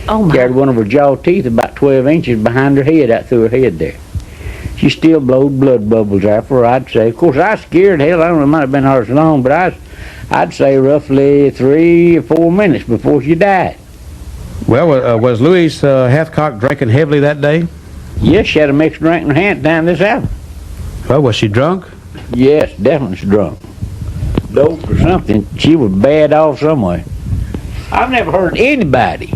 Oh my. Carried one of her jaw teeth about 12 inches behind her head, out through her head there. She still blowed blood bubbles after her, I'd say. Of course, I was scared. Hell, I don't know, it might have been hers long, but I'd say roughly 3 or 4 minutes before she died. Well, was Louise Hathcock drinking heavily that day? Yes, she had a mixed drink in her hand down this house. Well, was she drunk? Yes, definitely drunk. Dope or something. She was bad off somewhere. I've never heard anybody,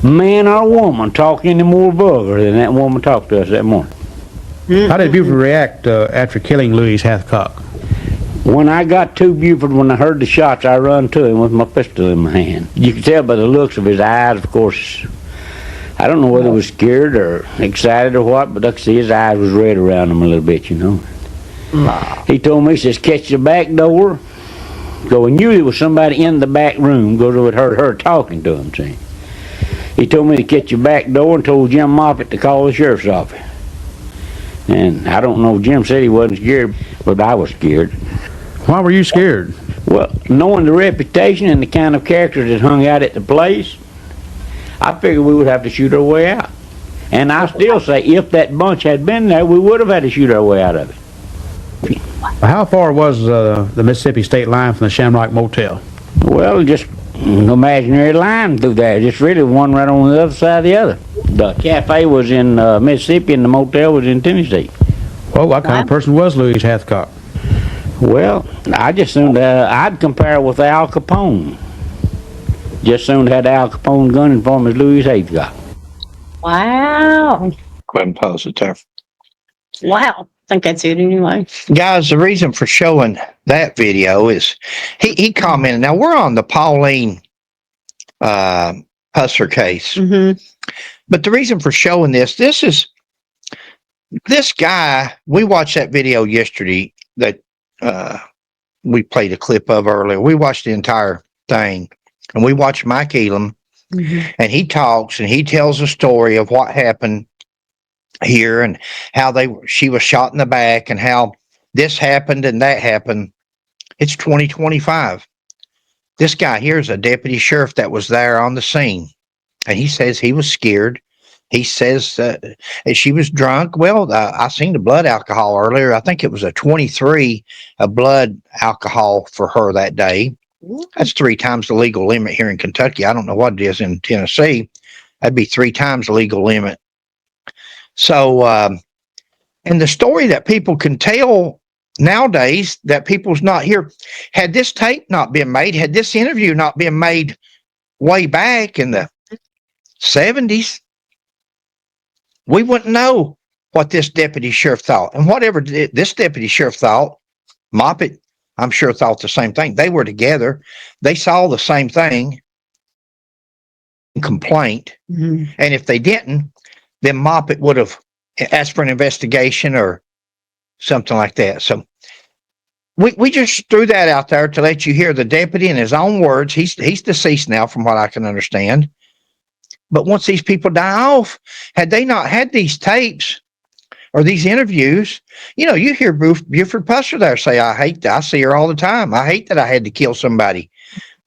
man or woman, talk any more vulgar than that woman talked to us that morning. How did Buford react after killing Louise Hathcock? When I got to Buford, when I heard the shots, I run to him with my pistol in my hand. You could tell by the looks of his eyes, of course. I don't know whether he was scared or excited or what, but I could see his eyes was red around him a little bit, you know. He told me, he says, catch the back door. So he knew there was somebody in the back room, because I had heard her talking to him, see. He told me to catch the back door and told Jim Moffitt to call the sheriff's office. And I don't know, Jim said he wasn't scared, but I was scared. Why were you scared? Well, knowing the reputation and the kind of characters that hung out at the place, I figured we would have to shoot our way out. And I still say, if that bunch had been there, we would have had to shoot our way out of it. How far was the Mississippi state line from the Shamrock Motel? Well, just an imaginary line through there. Just really one right on the other side of the other. The cafe was in Mississippi and the motel was in Tennessee. Well, what kind of person was Louise Hathcock? Well, I just assumed I'd compare with Al Capone. Just assumed had Al Capone gunning for him as Louise Hathcock. Wow. Quite positive. Wow. I think that's it anyway. Guys, the reason for showing that video is he commented. Now we're on the Pauline Pusser case, Mm-hmm. but the reason for showing this is this guy. We watched that video yesterday that we played a clip of earlier. We watched the entire thing, and we watched Mike Elam, and he talks and he tells a story of what happened here and how she was shot in the back and how this happened and that happened. It's 2025. This guy here is a deputy sheriff that was there on the scene, and he says he was scared. He says she was drunk. Well, I seen the blood alcohol earlier. I think it was a 23 of blood alcohol for her that day. That's 3 times the legal limit here in Kentucky. I don't know what it is in Tennessee. That'd be 3 times the legal limit. So, and the story that people can tell nowadays that people's not here, had this tape not been made, had this interview not been made way back in the 70s, we wouldn't know what this deputy sheriff thought. And whatever this deputy sheriff thought, Moffitt, I'm sure, thought the same thing. They were together. They saw the same thing, complaint. And if they didn't, then Moffitt would have asked for an investigation or something like that. So we just threw that out there to let you hear the deputy in his own words. He's deceased now, from what I can understand. But once these people die off, had they not had these tapes or these interviews, you hear Buford Pusser there say, I see her all the time. I hate that I had to kill somebody.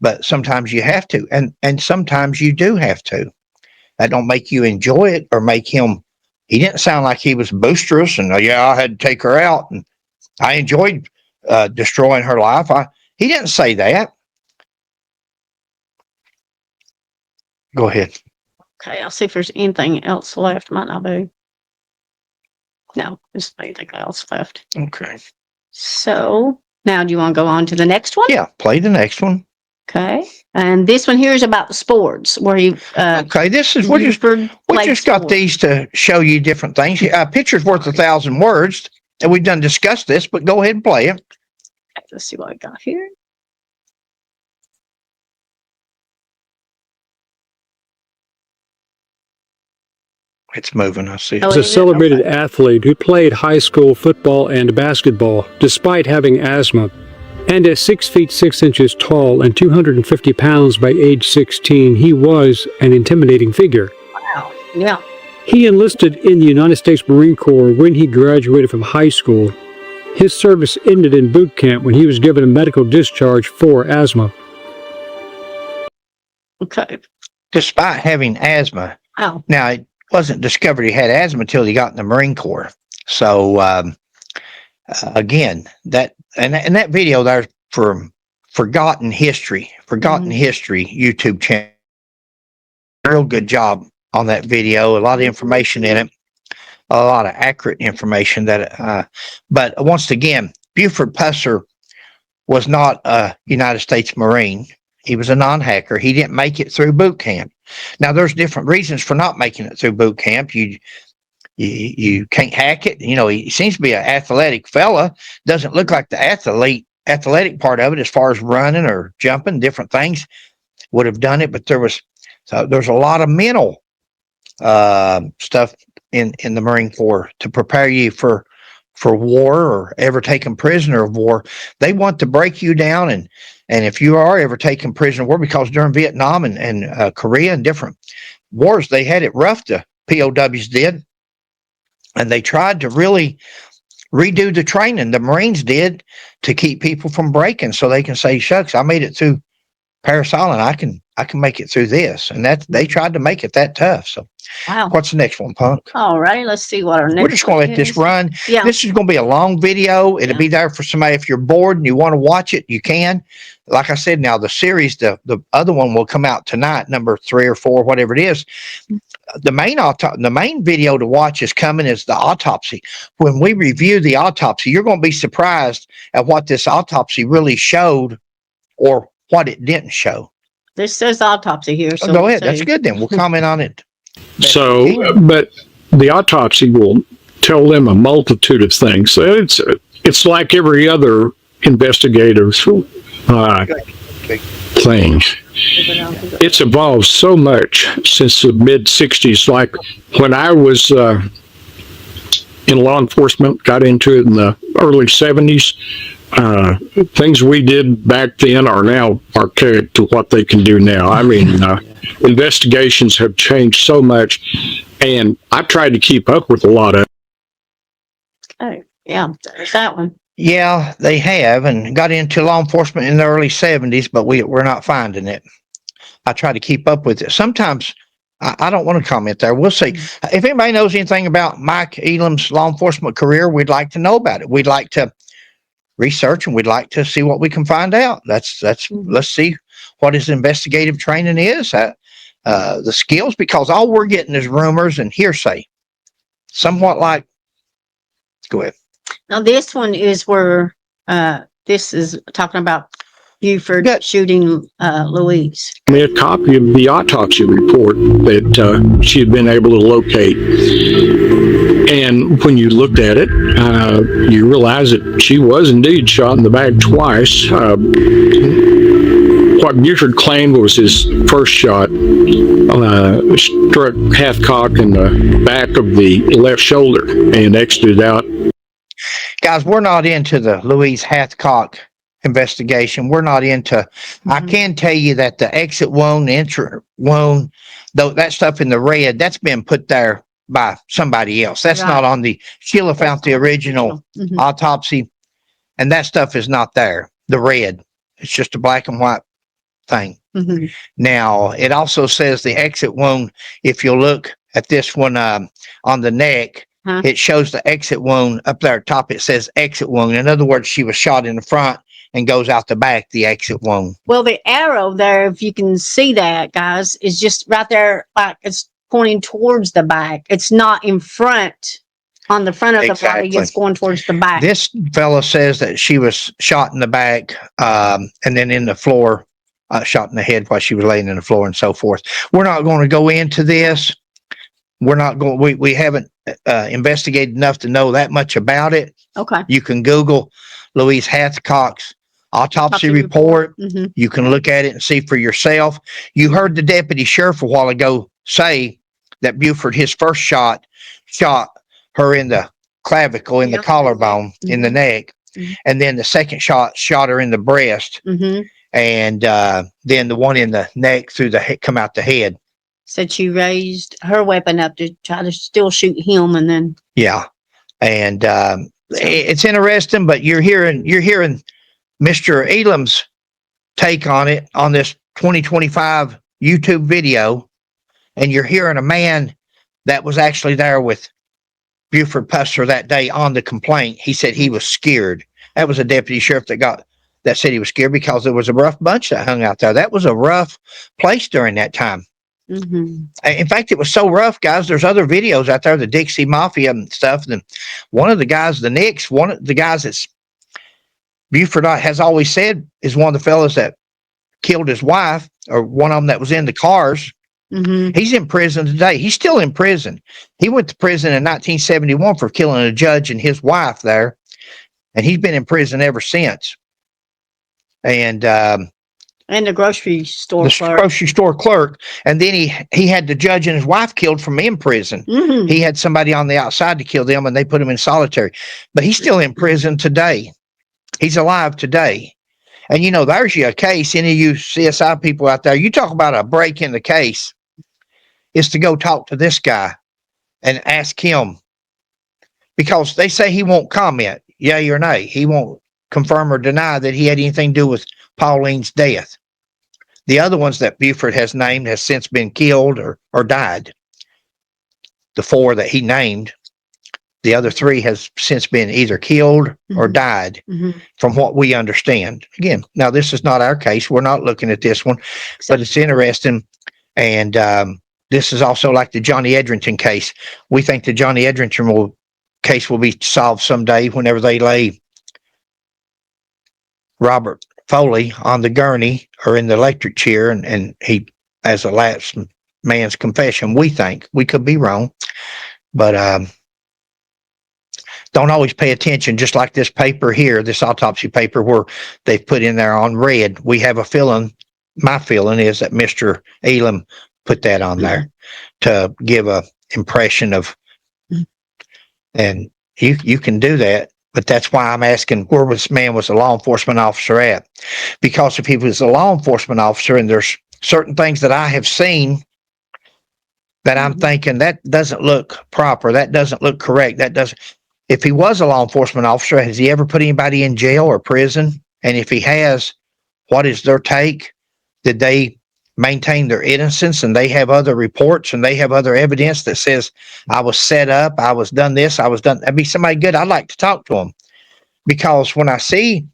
But sometimes you have to, and sometimes you do have to. That don't make you enjoy it or make him. He didn't sound like he was boisterous and I had to take her out and I enjoyed destroying her life. He didn't say that. Go ahead. Okay, I'll see if there's anything else left. Might not be. No, there's anything else left. Okay. So now, do you want to go on to the next one? Yeah, play the next one. Okay, and this one here is about the sports where he. Okay, this is we just got these to show you different things. A picture's worth 1,000 words, and we've done discussed this. But go ahead and play it. Let's see what I got here. It's moving. I see. Oh, Was a is it? celebrated Okay. athlete who played high school football and basketball despite having asthma. And at 6 feet 6 inches tall and 250 pounds by age 16, he was an intimidating figure. Wow. Yeah. He enlisted in the United States Marine Corps when he graduated from high school. His service ended in boot camp when he was given a medical discharge for asthma. Okay. Despite having asthma, Oh. now it wasn't discovered he had asthma until he got in the Marine Corps. So again, that video there's from Forgotten History YouTube channel. Real good job on that video. A lot of information in it, a lot of accurate information that. But once again, Buford Pusser was not a United States Marine. He was a non-hacker. He didn't make it through boot camp. Now, there's different reasons for not making it through boot camp. You can't hack it. He seems to be an athletic fella. Doesn't look like the athletic part of it, as far as running or jumping, different things would have done it. But there's a lot of mental stuff in the Marine Corps to prepare you for war or ever taken prisoner of war. They want to break you down, and if you are ever taken prisoner of war, because during Vietnam and Korea and different wars, they had it rough. The POWs did. And they tried to really redo the training the Marines did to keep people from breaking, so they can say, shucks, I made it through Parris Island. I can make it through this. And they tried to make it that tough. So Wow. what's the next one, Punk? All right. Let's see what our next. We're just going to let this run. Yeah. This is going to be a long video. It'll be there for somebody. If you're bored and you want to watch it, you can. Like I said, now the series, the other one will come out tonight, number 3 or 4, whatever it is. The main video to watch is coming is the autopsy. When we review the autopsy, you're going to be surprised at what this autopsy really showed or what it didn't show. This says autopsy here. So Go ahead. That's good then. We'll comment on it. So, but the autopsy will tell them a multitude of things. So it's like every other investigative thing. It's evolved so much since the mid 60s. Like when I was in law enforcement, got into it in the early 70s. Things we did back then are now archaic to what they can do now. I mean, investigations have changed so much, and I've tried to keep up with a lot of it. Oh, yeah. There's that one. Yeah, they have, and got into law enforcement in the early 70s, but we're not finding it. I try to keep up with it. Sometimes I don't want to comment there. We'll see. If anybody knows anything about Mike Elam's law enforcement career, we'd like to know about it. We'd like to research, and we'd like to see what we can find out. Let's see what his investigative training is, the skills, because all we're getting is rumors and hearsay. Somewhat like, go ahead. Now this one is where this is talking about Buford shooting Louise. Me a copy of the autopsy report that she had been able to locate. And when you looked at it, you realize that she was indeed shot in the back twice. What Buford claimed was his first shot struck Hathcock in the back of the left shoulder and exited out. guys, we're not into the Louise Hathcock investigation. We're not into, I can tell you that the exit wound, entry wound, though that stuff in the red, that's been put there by somebody else. That's not on the, Sheila found the original autopsy, and that stuff is not there. The red, it's just a black and white thing. Now, it also says the exit wound, if you look at this one on the neck, it shows the exit wound up there at top. It says exit wound. In other words, she was shot in the front and goes out the back, the exit wound. Well, the arrow there, if you can see that, guys, is just right there, like it's pointing towards the back. It's not in front, on the front of the body. It's going towards the back. This fellow says that she was shot in the back and then in the floor, shot in the head while she was laying in the floor and so forth. We're not going to go into this. We're not going, we haven't investigated enough to know that much about it. Okay. You can Google Louise Hathcock's autopsy report. You can look at it and see for yourself. You heard the deputy sheriff a while ago say that Buford, his first shot her in the clavicle, in the collarbone, in the neck. And then the second shot her in the breast. And then the one in the neck through the head, come out the head. Said she raised her weapon up to try to still shoot him, and then and it's interesting. But you're hearing Mr. Elam's take on it on this 2025 YouTube video, and you're hearing a man that was actually there with Buford Pusser that day on the complaint. He said he was scared. That was a deputy sheriff that said he was scared because there was a rough bunch that hung out there. That was a rough place during that time. In fact, it was so rough, guys. There's other videos out there, the Dixie Mafia and stuff. And one of the guys, the Knicks, one of the guys that's Buford has always said is one of the fellas that killed his wife, or one of them that was in the cars. He's in prison today. He's still in prison. He went to prison in 1971 for killing a judge and his wife there. And he's been in prison ever since. And the grocery store clerk. And then he had the judge and his wife killed from in prison. He had somebody on the outside to kill them, and they put him in solitary. But he's still in prison today. He's alive today. And there's you a case. Any of you CSI people out there, you talk about a break in the case, is to go talk to this guy and ask him, because they say he won't comment, yay or nay. He won't confirm or deny that he had anything to do with Pauline's death. The other ones that Buford has named has since been killed or died. The 4 that he named, the other 3 has since been either killed or died, from what we understand. Again, now this is not our case. We're not looking at this one, but it's interesting. And this is also like the Johnny Edrington case. We think the Johnny Edrington case will be solved someday whenever they lay Robert Foley on the gurney or in the electric chair, and he, as a last man's confession, we think. We could be wrong, but don't always pay attention. Just like this paper here, this autopsy paper, where they've put in there on red, we have a feeling, my feeling is that Mr. Elam put that on there to give a impression of, and you can do that. But that's why I'm asking, where this man was a law enforcement officer at? Because if he was a law enforcement officer, and there's certain things that I have seen that I'm thinking that doesn't look proper, that doesn't look correct, if he was a law enforcement officer, has he ever put anybody in jail or prison? And if he has, what is their take? Did they maintain their innocence, and they have other reports and they have other evidence that says I was set up, I was done this, I was done? That'd be somebody good. I'd like to talk to him, because when I see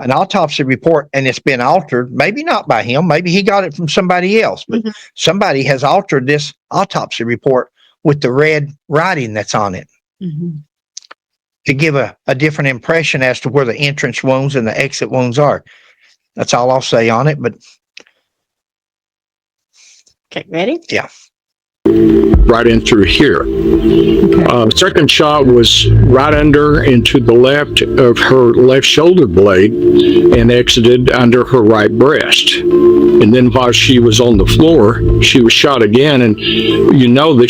an autopsy report and it's been altered, maybe not by him, maybe he got it from somebody else, but somebody has altered this autopsy report with the red writing that's on it to give a different impression as to where the entrance wounds and the exit wounds are. That's all I'll say on it. But okay, ready? Yeah. right in through here. Second shot was right under into the left of her left shoulder blade and exited under her right breast. And then while she was on the floor, she was shot again, and you know that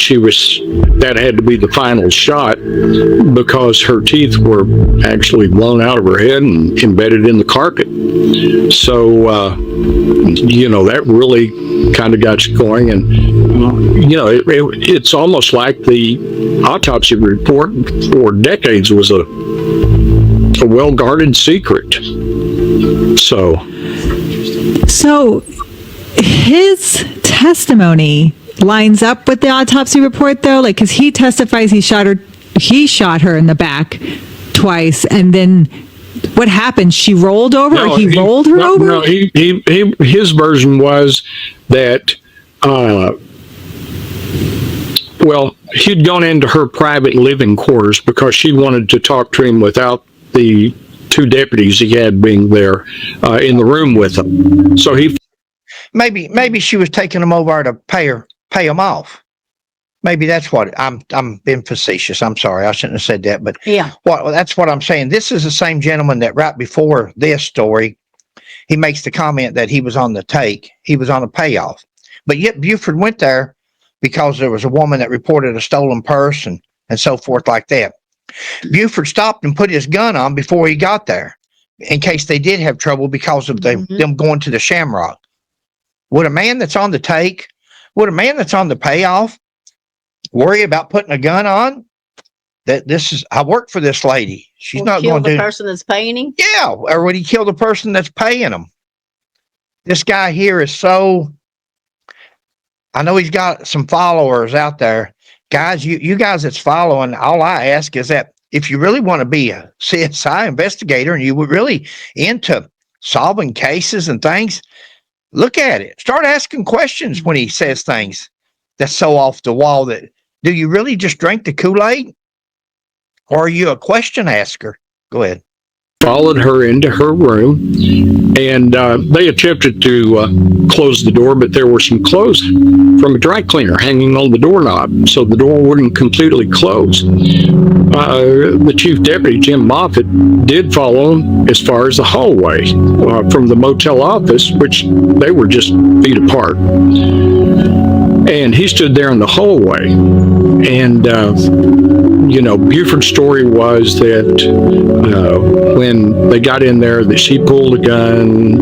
that had to be the final shot because her teeth were actually blown out of her head and embedded in the carpet. So, that really kind of got you going. And, it's almost like the autopsy report for decades was a well-guarded secret. So his testimony lines up with the autopsy report, though, like, because he testifies he shot her in the back twice, and then what happened? She rolled over, or he rolled her over? No, his version was that, he'd gone into her private living quarters because she wanted to talk to him without the two deputies he had being there in the room with him. So Maybe she was taking him over to pay him off. Maybe that's what I'm being facetious. I'm sorry, I shouldn't have said that, but Yeah. That's what I'm saying. This is the same gentleman that right before this story, he makes the comment that he was on the take. He was on a payoff, but yet Buford went there because there was a woman that reported a stolen purse and so forth like that. Buford stopped and put his gun on before he got there in case they did have trouble because of them going to the Shamrock. Would a man that's on the take, would a man that's on the payoff worry about putting a gun on? I work for this lady. She's not going to kill the person that's paying him. Yeah, or would he kill the person that's paying him? This guy here is so. I know he's got some followers out there, guys. You guys that's following, all I ask is that if you really want to be a CSI investigator and you were really into solving cases and things, look at it. Start asking questions when he says things that's so off the wall. That do you really just drink the Kool-Aid, or are you a question asker? Go ahead. Followed her into her room, and they attempted to close the door, but there were some clothes from a dry cleaner hanging on the doorknob, so the door wouldn't completely close. The chief deputy, Jim Moffitt, did follow him as far as the hallway from the motel office, which they were just feet apart. And he stood there in the hallway, and Buford's story was that when they got in there, that she pulled a gun,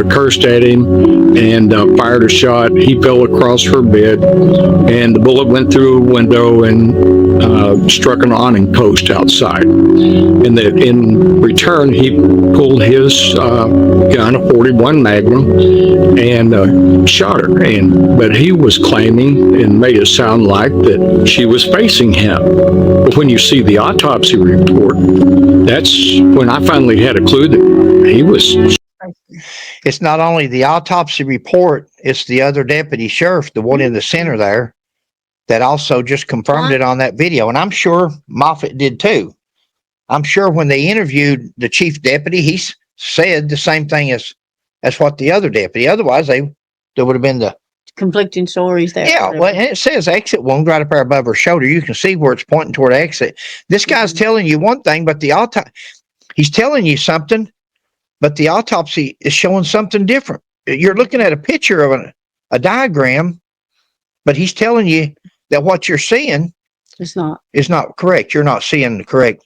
cursed at him, and fired a shot. He fell across her bed, and the bullet went through a window and struck an awning post outside. And that in return, he pulled his gun, a 41 Magnum, and shot her. But he was claiming and made it sound like that she was facing him. But when you see the autopsy report, that's when I finally had a clue that he was. It's not only the autopsy report, it's the other deputy sheriff, the one in the center there, that also just confirmed it on that video. And I'm sure Moffitt did too. I'm sure when they interviewed the chief deputy, he said the same thing as what the other deputy. Otherwise, there would have been the Conflicting stories there. Yeah, well, and it says exit wound right up there above her shoulder. You can see where it's pointing toward exit. This guy's telling you one thing, but he's telling you something, but the autopsy is showing something different. You're looking at a picture of a diagram, but he's telling you that what you're seeing is not correct. You're not seeing the correct.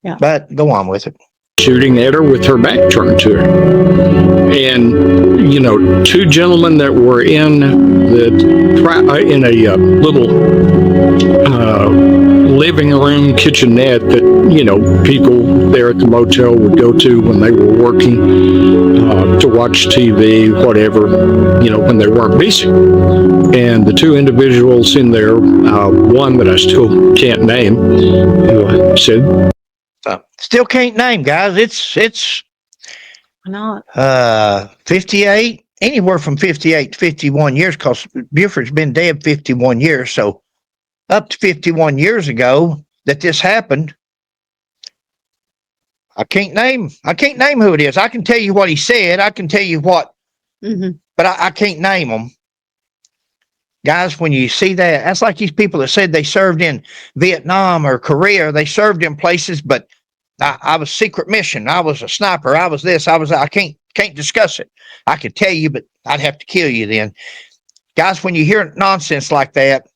Yeah. But go on with it. Shooting at her with her back turned to her. And, two gentlemen that were in a little living room kitchenette that, people there at the motel would go to when they were working to watch TV, whatever, when they weren't busy. And the two individuals in there, one that I still can't name, said, Still can't name, guys. It's not 58, anywhere from 58 to 51 years, because Buford's been dead 51 years. So up to 51 years ago that this happened, I can't name who it is. I can tell you what he said. I can tell you what, but I can't name him. Guys, when you see that, that's like these people that said they served in Vietnam or Korea. They served in places, but I was secret mission. I was a sniper. I was this. I can't discuss it. I could tell you, but I'd have to kill you then. Guys, when you hear nonsense like that,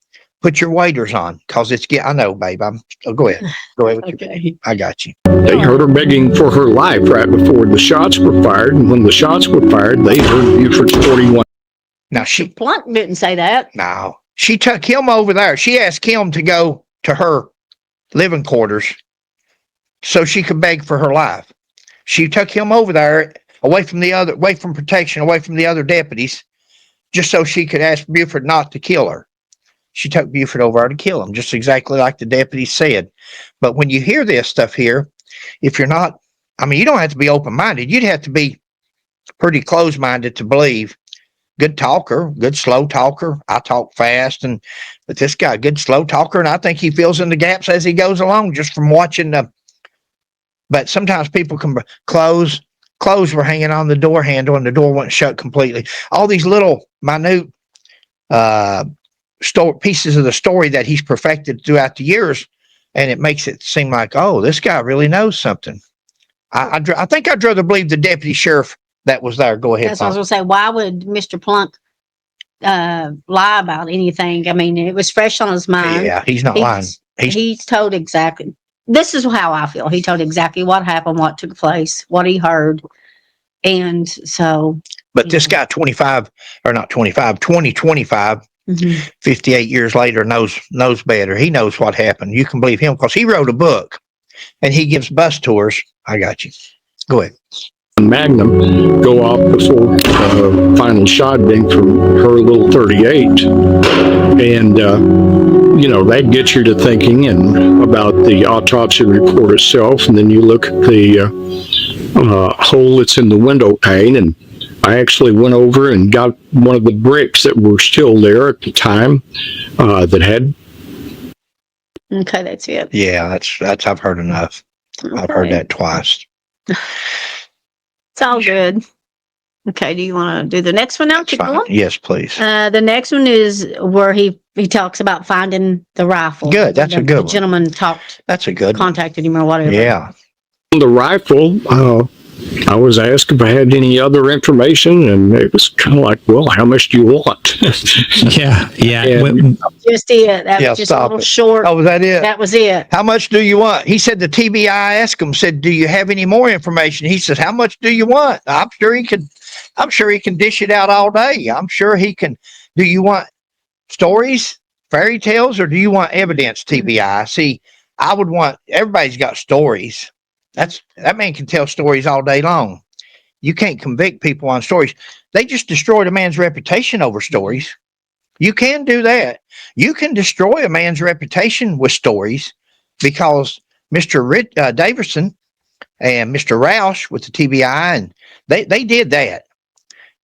put your waders on, because I know, babe. Go ahead. Go ahead. Okay. I got you. They heard her begging for her life right before the shots were fired. And when the shots were fired, they heard Buford's 41. Now, Plunk didn't say that. no, she took him over there. She asked him to go to her living quarters so she could beg for her life. She took him over there away from protection, away from the other deputies, just so she could ask Buford not to kill her. She took Buford over there to kill him, just exactly like the deputy said. But when you hear this stuff here, if you're not, you don't have to be open-minded. You'd have to be pretty close-minded to believe. Good talker, good slow talker. I talk fast, but this guy, good slow talker, and I think he fills in the gaps as he goes along just from watching but sometimes people can clothes were hanging on the door handle and the door wasn't shut completely. All these little minute pieces of the story that he's perfected throughout the years, and it makes it seem like, oh, this guy really knows something. I think I'd rather believe the deputy sheriff that was there. Go ahead. That's what I was going to say. Why would Mr. Plunk lie about anything? It was fresh on his mind. Yeah, he's not lying. He's told exactly. This is how I feel. He told exactly what happened, what took place, what he heard. And so. But this guy, 2025, 58 years later, knows better. He knows what happened. You can believe him because he wrote a book and he gives bus tours. I got you. Go ahead. Magnum go off before final shot being from her little 38. And, that gets you to thinking about the autopsy report itself. And then you look at the hole that's in the window pane. And I actually went over and got one of the bricks that were still there at the time that had. Okay, that's it. Yeah, that's I've heard enough. Okay. I've heard that twice. It's all good. Okay, do you want to do the next one now? Keep going? Yes, please. The next one is where he talks about finding the rifle. Good, that's a good one. The gentleman contacted him or whatever. Yeah. The rifle, I was asked if I had any other information, and it was kind of like, well, how much do you want? Yeah. Just it. That was just a little short. Oh, was that it? That was it. How much do you want? He said the TBI asked him, said, do you have any more information? He says, how much do you want? I'm sure he can dish it out all day. I'm sure he can. Do you want stories, fairy tales, or do you want evidence, TBI? See, I would want, everybody's got stories. That man can tell stories all day long. You can't convict people on stories. They just destroyed a man's reputation over stories. You can do that. You can destroy a man's reputation with stories, because Mr. Davidson and Mr. Roush with the TBI, and they did that.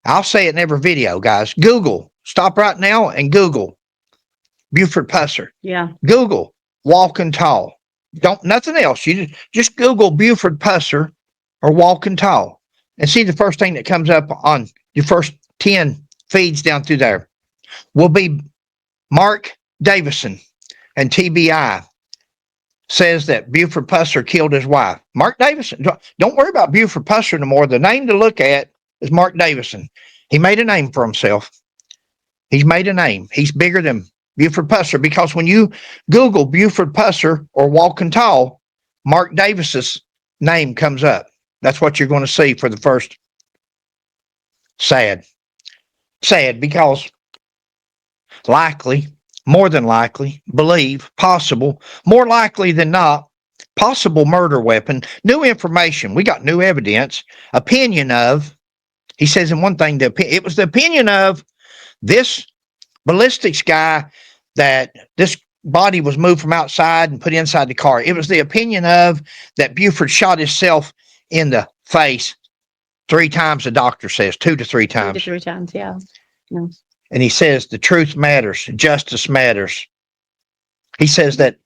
I'll say it in every video, guys. Google. Stop right now and Google Buford Pusser. Yeah. Google walking tall. Don't nothing else. You just Google Buford Pusser or walking tall and see the first thing that comes up on your first 10 feeds down through there will be Mark Davison, and TBI says that Buford Pusser killed his wife. Mark Davison. Don't worry about Buford Pusser no more. The name to look at is Mark Davison. He made a name for himself. He's made a name. He's bigger than Buford Pusser, because when you Google Buford Pusser or walking tall, Mark Davis's name comes up. That's what you're going to see for the first. Sad, because likely, more than likely, believe, possible, more likely than not, possible murder weapon, new information. We got new evidence, opinion of, he says in one thing, it was the opinion of this ballistics guy that this body was moved from outside and put inside the car. It was the opinion of that Buford shot himself in the face 3 times, the doctor says, 2 to 3 times. 2 to 3 times, yeah. And he says the truth matters, justice matters. He says that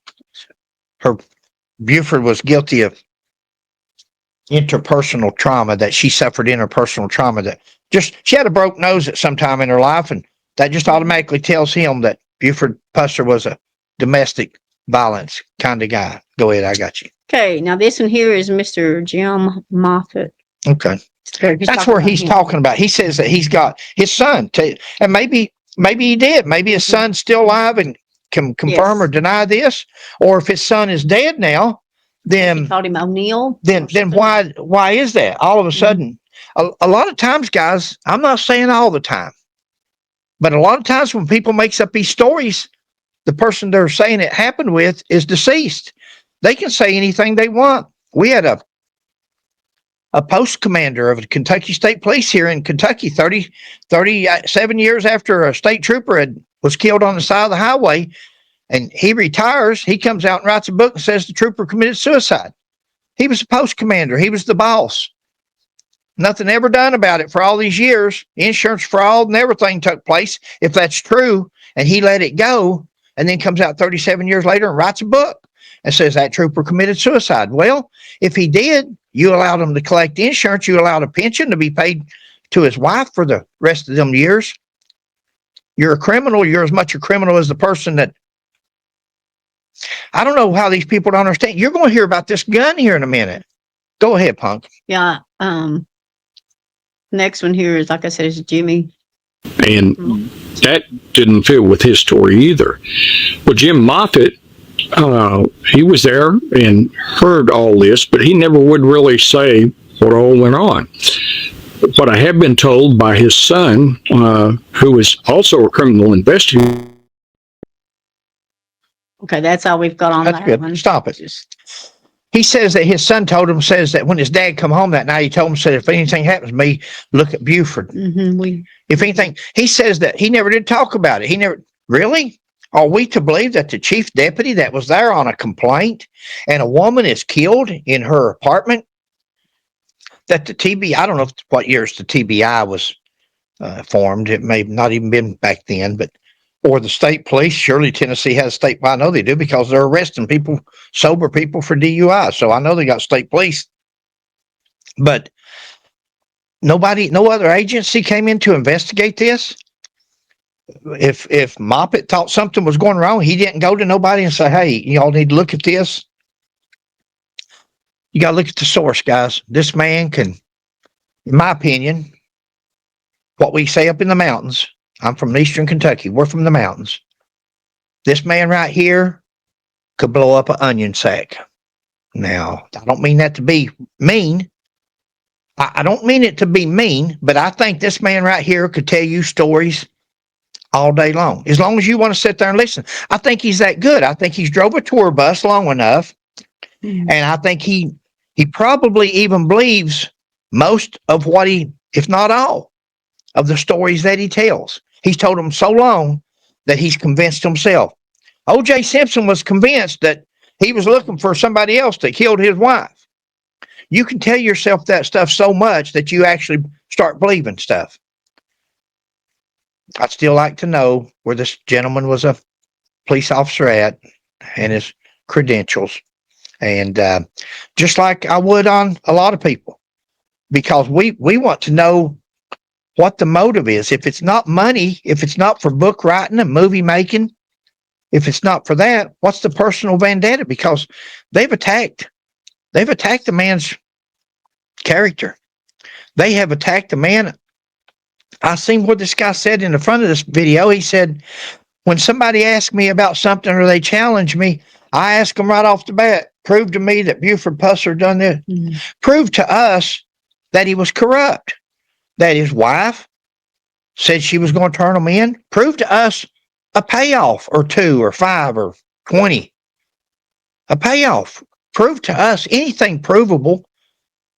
Buford was guilty of interpersonal trauma, that she suffered interpersonal trauma, that she had a broke nose at some time in her life, and That just automatically tells him that Buford Pusser was a domestic violence kind of guy. Go ahead, I got you. Okay, now this one here is Mr. Jim Moffett. Okay. There, he's That's talking where about he's him. talking about. He says that he's got his son, and maybe he did. Maybe his son's still alive and can confirm Yes. or deny this. Or if his son is dead now, He then called him O'Neill. then why is that? All of a sudden, a lot of times, guys, I'm not saying all the time, but a lot of times when people makes up these stories, the person they're saying it happened with is deceased. They can say anything they want. We had a post commander of the Kentucky State Police here in Kentucky, 37 years after a state trooper was killed on the side of the highway, and he retires. He comes out and writes a book and says the trooper committed suicide. He was a post commander. He was the boss. Nothing ever done about it for all these years. Insurance fraud and everything took place. If that's true, and he let it go, and then comes out 37 years later and writes a book and says that trooper committed suicide. Well, if he did, you allowed him to collect insurance. You allowed a pension to be paid to his wife for the rest of them years. You're a criminal. You're as much a criminal as the person that. I don't know how these people don't understand. You're going to hear about this gun here in a minute. Go ahead, Punk. Yeah. Next one here is, like I said, is Jimmy. And that didn't fit with his story either. Well, Jim Moffett, he was there and heard all this, but he never would really say what all went on. What I have been told by his son, who is also a criminal investigator. Okay, that's all we've got on That's that good. one. Stop it. He says that his son told him, says that when his dad come home that night, he told him, said, if anything happens to me, look at Buford. If anything, he says that he never did talk about it. He never, really? Are we to believe that the chief deputy that was there on a complaint and a woman is killed in her apartment, that the TBI, I don't know what years the TBI was formed. It may not even been back then, but, or the state police. Surely Tennessee has state, well, I know they do because they're arresting people, sober people for DUI. So I know they got state police, but no other agency came in to investigate this. If Moffett thought something was going wrong, he didn't go to nobody and say, hey, y'all need to look at this. You got to look at the source, guys. This man can, in my opinion, what we say up in the mountains. I'm from Eastern Kentucky. We're from the mountains. This man right here could blow up an onion sack. Now, I don't mean that to be mean. I don't mean it to be mean, but I think this man right here could tell you stories all day long. As long as you want to sit there and listen. I think he's that good. I think he's drove a tour bus long enough. And I think he probably even believes most of what if not all, of the stories that he tells. He's told them so long that he's convinced himself. O.J. Simpson was convinced that he was looking for somebody else that killed his wife. You can tell yourself that stuff so much that you actually start believing stuff. I'd still like to know where this gentleman was a police officer at and his credentials. And just like I would on a lot of people, because we want to know what the motive is. If it's not money, if it's not for book writing and movie making, if it's not for that, what's the personal vendetta? Because they've attacked the man's character. They have attacked the man. I seen what this guy said in the front of this video. He said, when somebody asks me about something or they challenge me, I ask them right off the bat, prove to me that Buford Pusser done this. Prove to us that he was corrupt, that his wife said she was going to turn him in. Prove to us a payoff or 2 or 5 or 20. A payoff. Prove to us anything provable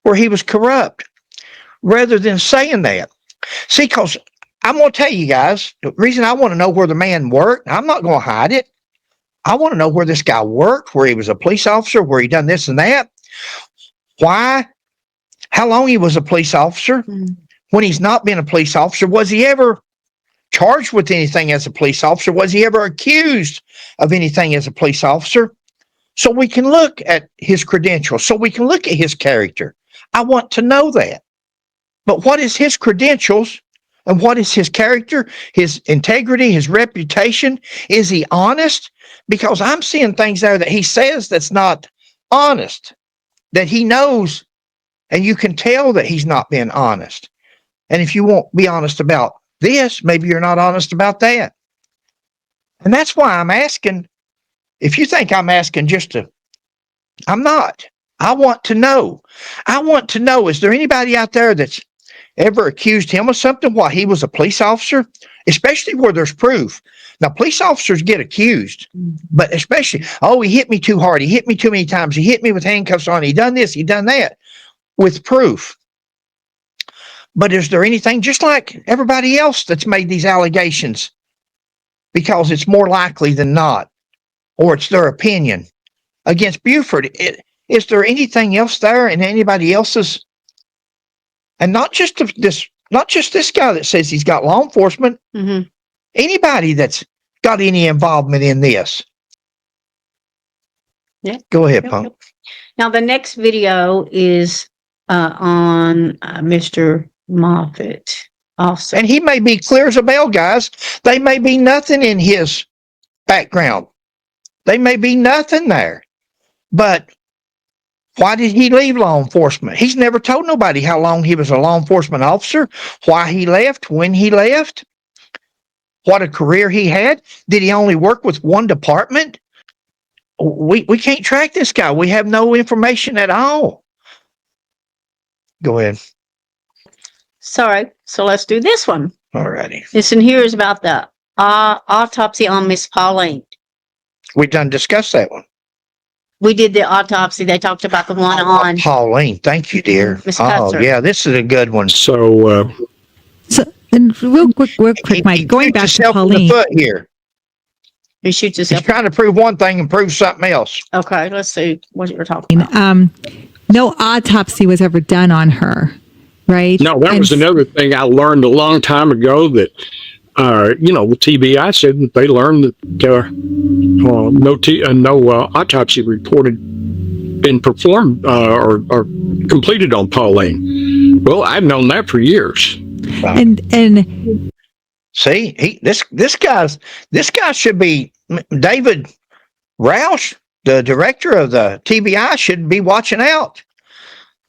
where he was corrupt, rather than saying that. See, because I'm going to tell you guys, the reason I want to know where the man worked, I'm not going to hide it. I want to know where this guy worked, where he was a police officer, where he done this and that. Why? How long he was a police officer? When he's not been a police officer, was he ever charged with anything as a police officer? Was he ever accused of anything as a police officer? So we can look at his credentials, so we can look at his character. I want to know that. But what is his credentials And what is his character, his integrity, his reputation? Is he honest? Because I'm seeing things there that he says that's not honest, that he knows, and you can tell that he's not being honest. And if you won't be honest about this, maybe you're not honest about that. And that's why I'm asking. If you think I'm asking I'm not. I want to know. I want to know, is there anybody out there that's ever accused him of something while he was a police officer? Especially where there's proof. Now, police officers get accused, but especially, oh, he hit me too hard. He hit me too many times. He hit me with handcuffs on. He done this. He done that with proof. But is there anything, just like everybody else that's made these allegations, because it's more likely than not, or it's their opinion against Buford? Is there anything else there in anybody else's? And not just this guy that says he's got law enforcement. Mm-hmm. Anybody that's got any involvement in this. Yeah. Go ahead, Punk. Now, the next video is on Mr. Moffitt also. And he may be clear as a bell, guys. They may be nothing in his background. They may be nothing there. But why did he leave law enforcement? He's never told nobody how long he was a law enforcement officer, why he left, when he left, what a career he had. Did he only work with one department? We can't track this guy. We have no information at all. Go ahead. Sorry. So let's do this one. All righty. This one here is about the autopsy on Miss Pauline. We done discussed that one. We did the autopsy. They talked about the one on Pauline. Thank you, dear. Miss Oh, Pusser. yeah, this is a good one. So, And real quick, Mike, going back to Pauline. Foot here. He shoots He's himself. trying to prove one thing and prove something else. Okay, let's see what you're talking about. No autopsy was ever done on her, right? no, that was another thing I learned a long time ago that, the TBI said that they learned that no autopsy report had been performed or completed on Pauline. Well, I've known that for years. And See, this guy should be David Roush, the director of the TBI, should be watching out.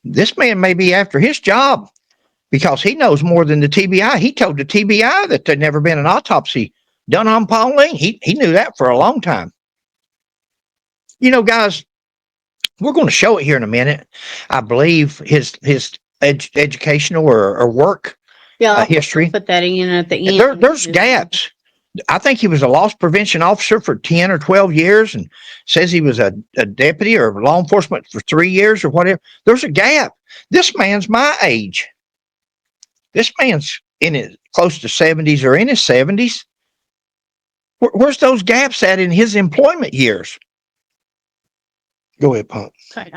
This man may be after his job because he knows more than the TBI. He told the TBI that there'd never been an autopsy done on Pauline. He knew that for a long time. Guys, we're going to show it here in a minute. I believe his educational or work I'll history. put that in at the end. There's gaps. I think he was a loss prevention officer for 10 or 12 years and says he was a deputy or law enforcement for 3 years or whatever. There's a gap. This man's my age. This man's in his close to 70s or in his 70s. Where's those gaps at in his employment years? Go ahead, Punk. Okay,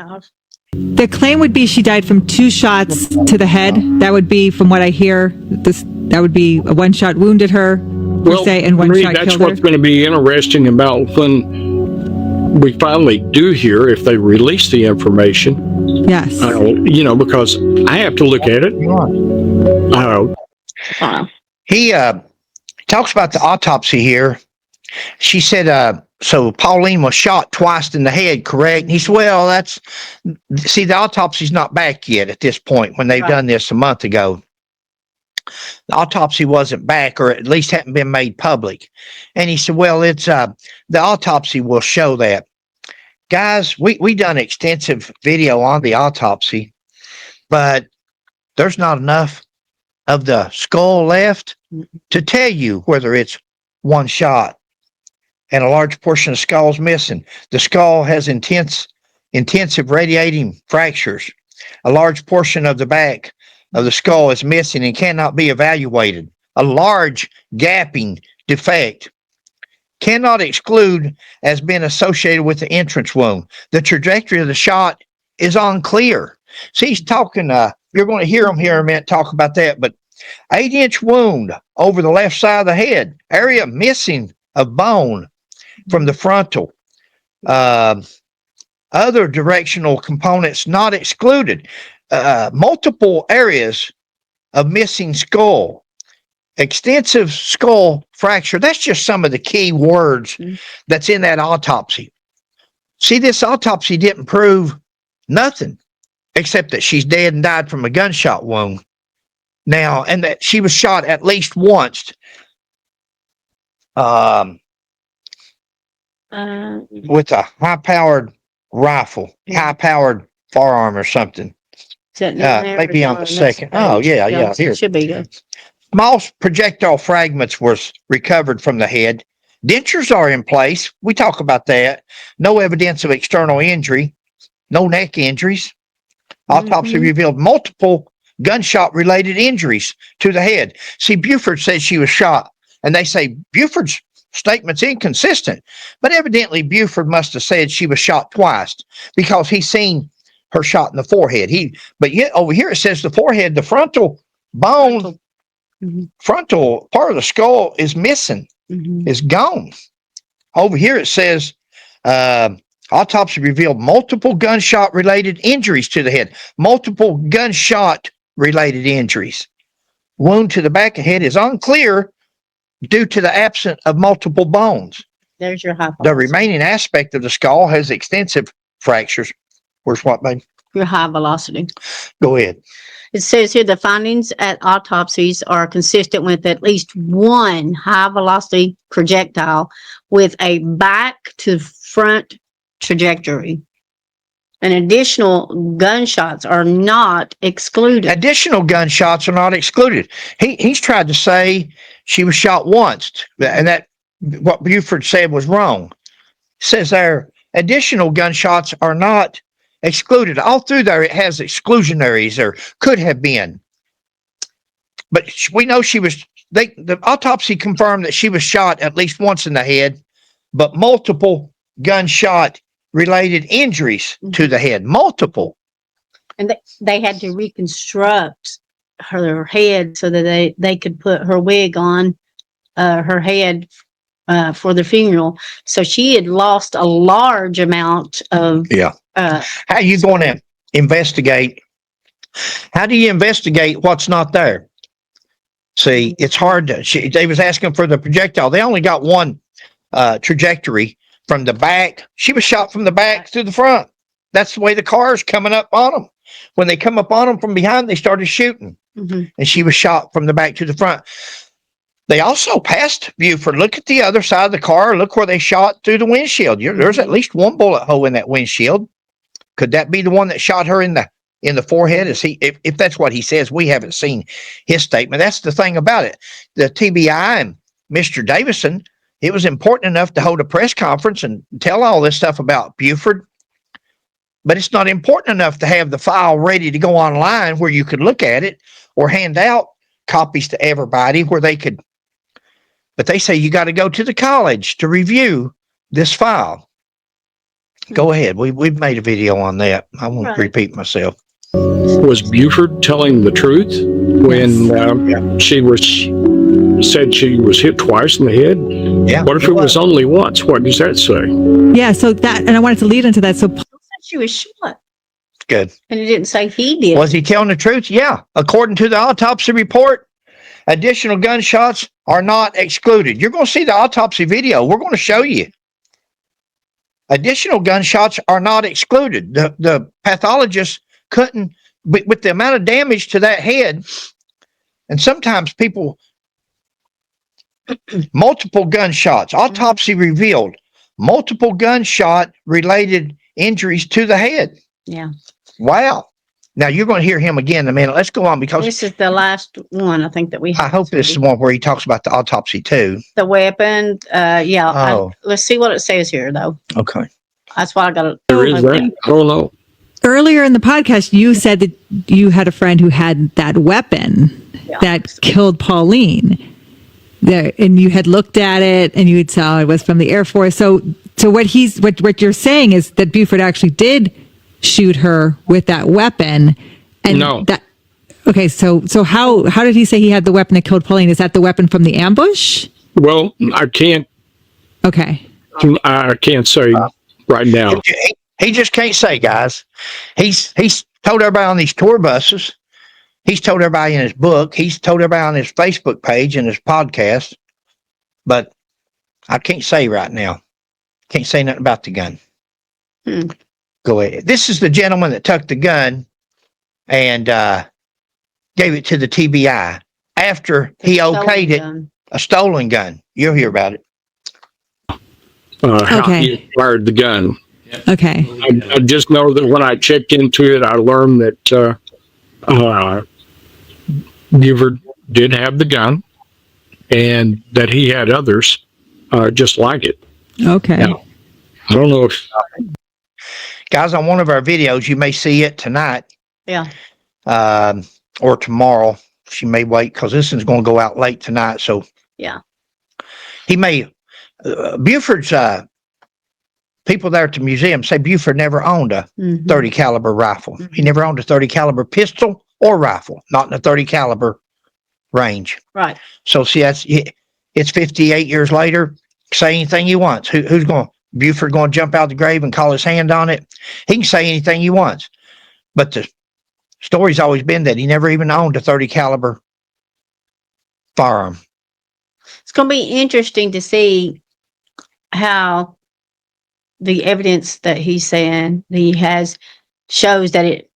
the claim would be she died from 2 shots to the head. That would be, from what I hear, that would be a 1-shot wounded her, Well, say, and 1 Marie, shot that's killed her. what's going to be interesting about when we finally do hear if they release the information. Yes. Because I have to look at it. He talks about the autopsy here. She said, so Pauline was shot twice in the head, correct? And he said, well, the autopsy's not back yet at this point when they've done this a month ago. The autopsy wasn't back, or at least hadn't been made public. And he said, well, it's the autopsy will show that. Guys, we done extensive video on the autopsy, but there's not enough of the skull left to tell you whether it's 1 shot. And a large portion of the skull is missing. The skull has intensive radiating fractures. A large portion of the back of the skull is missing and cannot be evaluated. A large gapping defect cannot exclude as being associated with the entrance wound. The trajectory of the shot is unclear. See, he's talking, you're going to hear him here in a minute talk about that, but 8-inch wound over the left side of the head, area missing of bone from the frontal. Other directional components not excluded. Multiple areas of missing skull. extensive skull fracture. That's just some of the key words that's in that autopsy. See, this autopsy didn't prove nothing except that she's dead and died from a gunshot wound. Now, and that she was shot at least once. With a high-powered rifle, high-powered firearm or something. Maybe on the second. Oh, yeah. Here. Should be good. Small projectile fragments were recovered from the head. Dentures are in place. We talk about that. No evidence of external injury. No neck injuries. Autopsy revealed multiple gunshot-related injuries to the head. See, Buford said she was shot, and they say Buford's statement's inconsistent, but evidently Buford must have said she was shot twice because he's seen her shot in the forehead. But yet over here it says the forehead, the frontal bone, frontal part of the skull is missing, is gone. Over here it says autopsy revealed multiple gunshot-related injuries to the head. Multiple gunshot-related injuries. Wound to the back of the head is unclear due to the absence of multiple bones. There's your high The remaining aspect of the skull has extensive fractures. Where's what, babe? Your high velocity. Go ahead. It says here the findings at autopsies are consistent with at least one high velocity projectile with a back to front trajectory. And additional gunshots are not excluded. Additional gunshots are not excluded. He's tried to say she was shot once, and that what Buford said was wrong. It says there, additional gunshots are not excluded. All through there, it has exclusionaries or could have been. But we know the autopsy confirmed that she was shot at least once in the head, but multiple gunshot related injuries to the head, multiple. And they had to reconstruct her head so that they could put her wig on her head for the funeral. So she had lost a large amount of. Yeah. How are you going to investigate? How do you investigate what's not there? See, it's hard to. They was asking for the projectile. They only got one trajectory. From the back, she was shot from the back to the front. That's the way the car's coming up on them. When they come up on them from behind, they started shooting. And she was shot from the back to the front. They also passed Buford. Look at the other side of the car. Look where they shot through the windshield. There's at least one bullet hole in that windshield. Could that be the one that shot her in the forehead? If that's what he says, we haven't seen his statement. That's the thing about it. The TBI and Mr. Davison, it was important enough to hold a press conference and tell all this stuff about Buford, but it's not important enough to have the file ready to go online where you could look at it or hand out copies to everybody where they could. But they say you got to go to the college to review this file. Go ahead. We've made a video on that. I won't repeat myself. Was Buford telling the truth when she said she was hit twice in the head? Yeah. What if it was only once? What does that say? Yeah, so that, and I wanted to lead into that. So She was shot. Good. And it didn't say he did. Was he telling the truth? Yeah. According to the autopsy report, additional gunshots are not excluded. You're going to see the autopsy video. We're going to show you. Additional gunshots are not excluded. The pathologist couldn't, with the amount of damage to that head, and sometimes people, multiple gunshots, autopsy revealed multiple gunshot related injuries to the head. Yeah. Wow. Now you're going to hear him again in a minute. Let's go on because This is the last one I think that we have. I hope this is the one where he talks about the autopsy too. The weapon. Oh. Let's see what it says here though. Okay. That's why I got to. There is that. I don't know. earlier in the podcast, you said that you had a friend who had that weapon that killed Pauline. There, and you had looked at it and you had saw it was from the Air Force. So what you're saying is that Buford actually did shoot her with that weapon. And no. Okay, so how did he say he had the weapon that killed Pauline? Is that the weapon from the ambush? Well, I can't. Okay. I can't say right now. He just can't say, guys. He's told everybody on these tour buses. He's told everybody in his book. He's told everybody on his Facebook page and his podcast. But I can't say right now. Can't say nothing about the gun. Go ahead. This is the gentleman that took the gun and gave it to the TBI after he okayed it. A stolen gun. You'll hear about it. How Okay. he acquired the gun. Okay. I just know that when I checked into it, I learned that Buford did have the gun and that he had others just like it. Okay. Now, I don't know if Guys, on one of our videos, you may see it tonight. Yeah. Or tomorrow. She may wait because this is going to go out late tonight. So Yeah. he may. Buford's people there at the museum say Buford never owned a 30 caliber rifle. He never owned a 30 caliber pistol or rifle, not in a 30 caliber range. Right. So see, it's 58 years later. Say anything he wants. Who's going? Buford going to jump out of the grave and call his hand on it? He can say anything he wants, but the story's always been that he never even owned a 30 caliber firearm. It's going to be interesting to see how the evidence that he's saying he has shows that it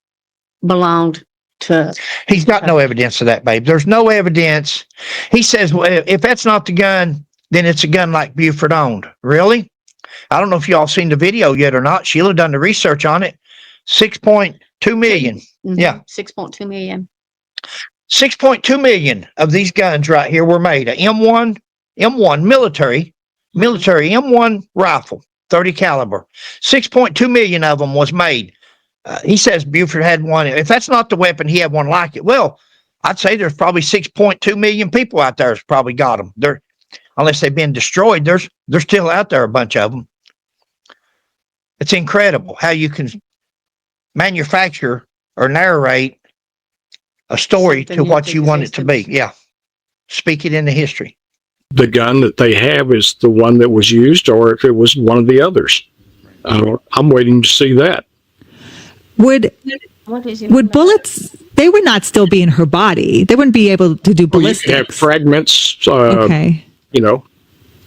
belonged to. He's got no evidence of that, babe. There's no evidence. He says, well, if that's not the gun, then it's a gun like Buford owned. Really? I don't know if y'all seen the video yet or not. Sheila done the research on it. 6.2 million. Yeah. 6.2 million. 6.2 million of these guns right here were made. A M1 military M1 rifle, 30 caliber. 6.2 million of them was made. He says Buford had one. If that's not the weapon, he had one like it. Well, I'd say there's probably 6.2 million people out there that's probably got them. Unless they've been destroyed, they're still out there, a bunch of them. It's incredible how you can manufacture or narrate a story to what you want it to be. Yeah. Speak it into history. the gun that they have is the one that was used or if it was one of the others. I'm waiting to see that. Would What is bullets? They would not still be in her body. They wouldn't be able to do Well, you ballistics. can have fragments, Okay, you know.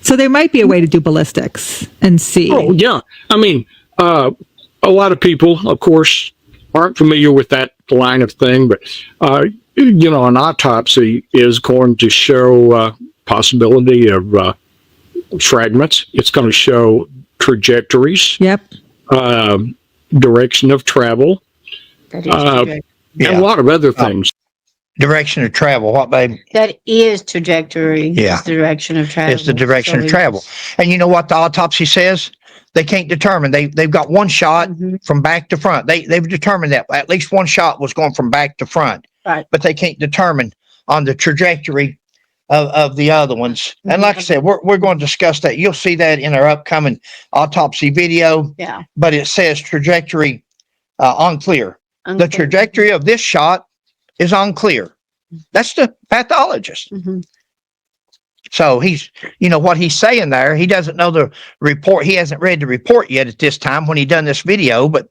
so there might be a way to do ballistics and see. Oh, yeah. I mean, a lot of people, of course, aren't familiar with that line of thing, but, you know, an autopsy is going to show possibility of fragments. It's going to show trajectories, Yep. direction of travel, That is trajectory. and a lot of other things. Direction of travel. What, babe? That is trajectory. Yeah. It's the direction of travel. It's the direction So of travel. And you know what the autopsy says? They can't determine. They've got one shot from back to front. They've determined that at least one shot was going from back to front. Right. But they can't determine on the trajectory of the other ones. And like I said, we're going to discuss that. You'll see that in our upcoming autopsy video. Yeah. But it says trajectory unclear. The trajectory of this shot is unclear. That's the pathologist. Mhm. So he's, you know, what he's saying there, he doesn't know the report. He hasn't read the report yet at this time when he done this video, but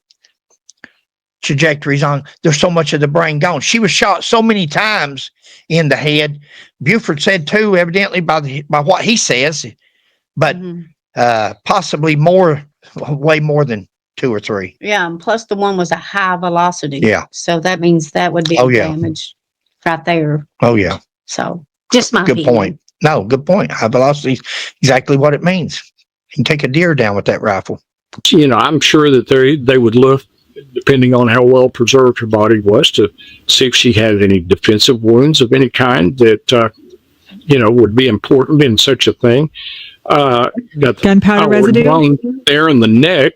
trajectories on, there's so much of the brain gone. She was shot so many times in the head. Buford said too, evidently by what he says, but possibly more, way more than 2 or 3. Yeah, and plus the one was a high velocity. Yeah. So that means that would be Oh, yeah. damage right there. Oh yeah. So just my Good opinion. point. No, good point. High velocity is exactly what it means. You can take a deer down with that rifle. You know, I'm sure that they would look, depending on how well preserved her body was, to see if she had any defensive wounds of any kind that, you know, would be important in such a thing. Got the Gunpowder outward residue? bone there in the neck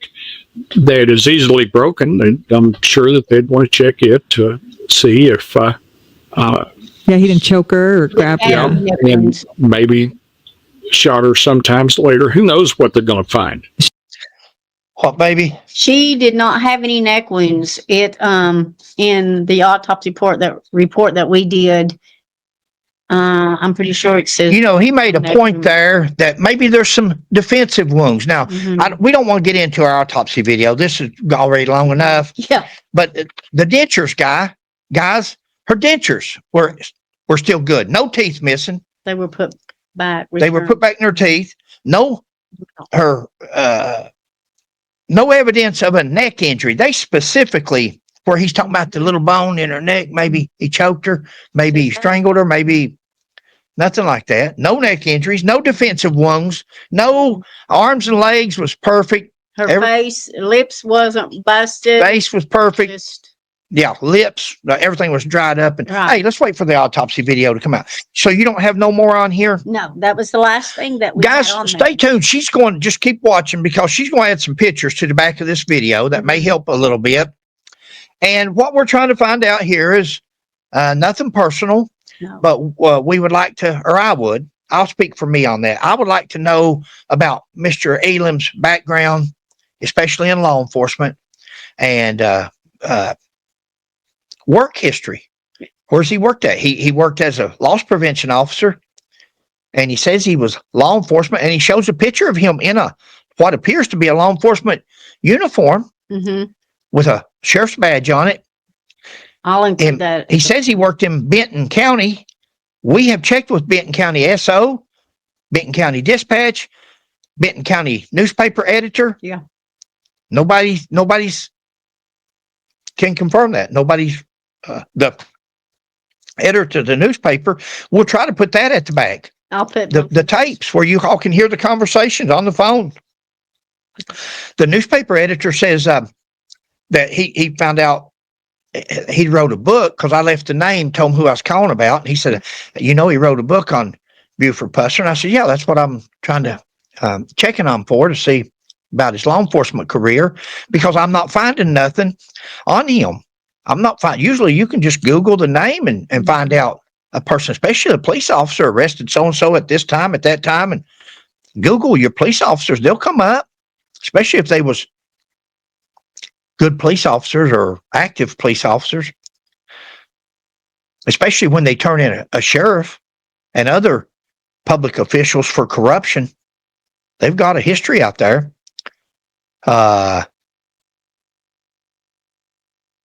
that is easily broken. And I'm sure that they'd want to check it to see if, Yeah, he didn't choke her or grab her. Yeah. and maybe shot her sometimes later. Who knows what they're going to find? What, baby? She did not have any neck wounds. It in the autopsy report that we did, I'm pretty sure it says You know, he made a point there that maybe there's some defensive wounds. Now, we don't want to get into our autopsy video. This is already long enough. yeah. But the dentures guys, Her dentures were still good. No teeth missing. They were put back. They were put back in her teeth. No, no evidence of a neck injury. They specifically, where he's talking about the little bone in her neck, maybe he choked her, maybe he strangled her, maybe nothing like that. No neck injuries, no defensive wounds, no arms and legs was perfect. Her lips wasn't busted. Face was perfect. Lips, everything was dried up. And hey, let's wait for the autopsy video to come out. So you don't have no more on here? No, that was the last thing that we guys, had on stay tuned. She's going to just keep watching because she's going to add some pictures to the back of this video that may help a little bit. And what we're trying to find out here is nothing personal, but we would like to, or I'll speak for me on that. I would like to know about Mr. Elam's background, especially in law enforcement, and work history. Where's he worked at? He worked as a loss prevention officer, and he says he was law enforcement, and he shows a picture of him in what appears to be a law enforcement uniform with a sheriff's badge on it. I'll include that. He says he worked in Benton County. We have checked with Benton County SO, Benton County Dispatch, Benton County newspaper editor. Yeah. Nobody's can confirm that. Nobody's the editor of the newspaper. We'll try to put that at the back. I'll put the tapes where you all can hear the conversations on the phone. The newspaper editor says that he found out he wrote a book because I left the name, told him who I was calling about. And he said, he wrote a book on Buford Pusser. And I said, yeah, that's what I'm trying to checking on for, to see about his law enforcement career, because I'm not finding nothing on him. I'm not finding. Usually you can just Google the name and find out a person, especially a police officer arrested so-and-so at this time, at that time, and Google your police officers. They'll come up, especially if they was good police officers or active police officers, especially when they turn in a sheriff and other public officials for corruption. They've got a history out there.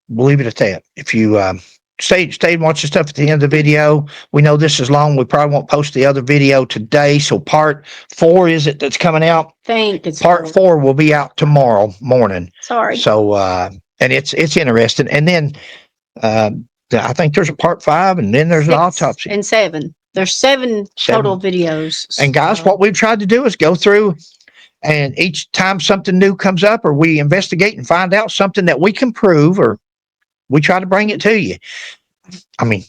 We'll leave it at that. If you stay and watch the stuff at the end of the video. We know this is long. We probably won't post the other video today. So part 4 is it that's coming out? Think it's part 4 will be out tomorrow morning. Sorry. So and it's interesting. And then I think there's a part 5, and then there's an autopsy. And 7. There's 7 total videos. And guys, what we've tried to do is go through, and each time something new comes up, or we investigate and find out something that we can prove, or we try to bring it to you. I mean,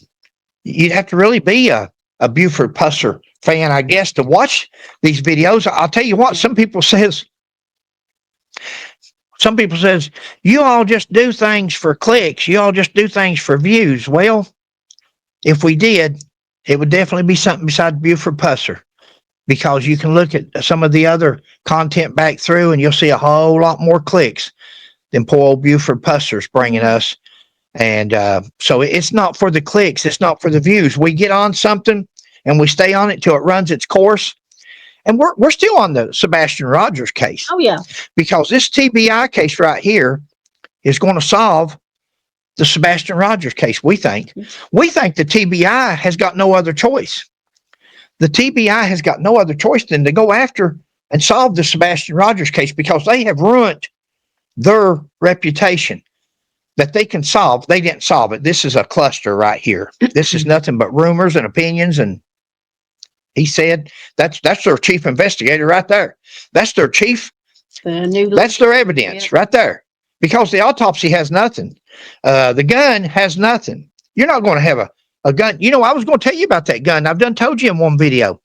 you'd have to really be a Buford Pusser fan, I guess, to watch these videos. I'll tell you what, some people says, you all just do things for clicks. You all just do things for views. Well, if we did, it would definitely be something besides Buford Pusser, because you can look at some of the other content back through and you'll see a whole lot more clicks than poor old Buford Pusser's bringing us. And so it's not for the clicks. It's not for the views. We get on something and we stay on it till it runs its course. And we're still on the Sebastian Rogers case. Oh, yeah. Because this TBI case right here is going to solve the Sebastian Rogers case, we think. We think the TBI has got no other choice. The TBI has got no other choice than to go after and solve the Sebastian Rogers case, because they have ruined their reputation that they can solve. They didn't solve it. This is a cluster right here. This is nothing but rumors and opinions. And he said that's their chief investigator right there. That's their chief. That's their evidence right there, because the autopsy has nothing. The gun has nothing. You're not going to have a gun. You know, I was going to tell you about that gun. I've done told you in one video.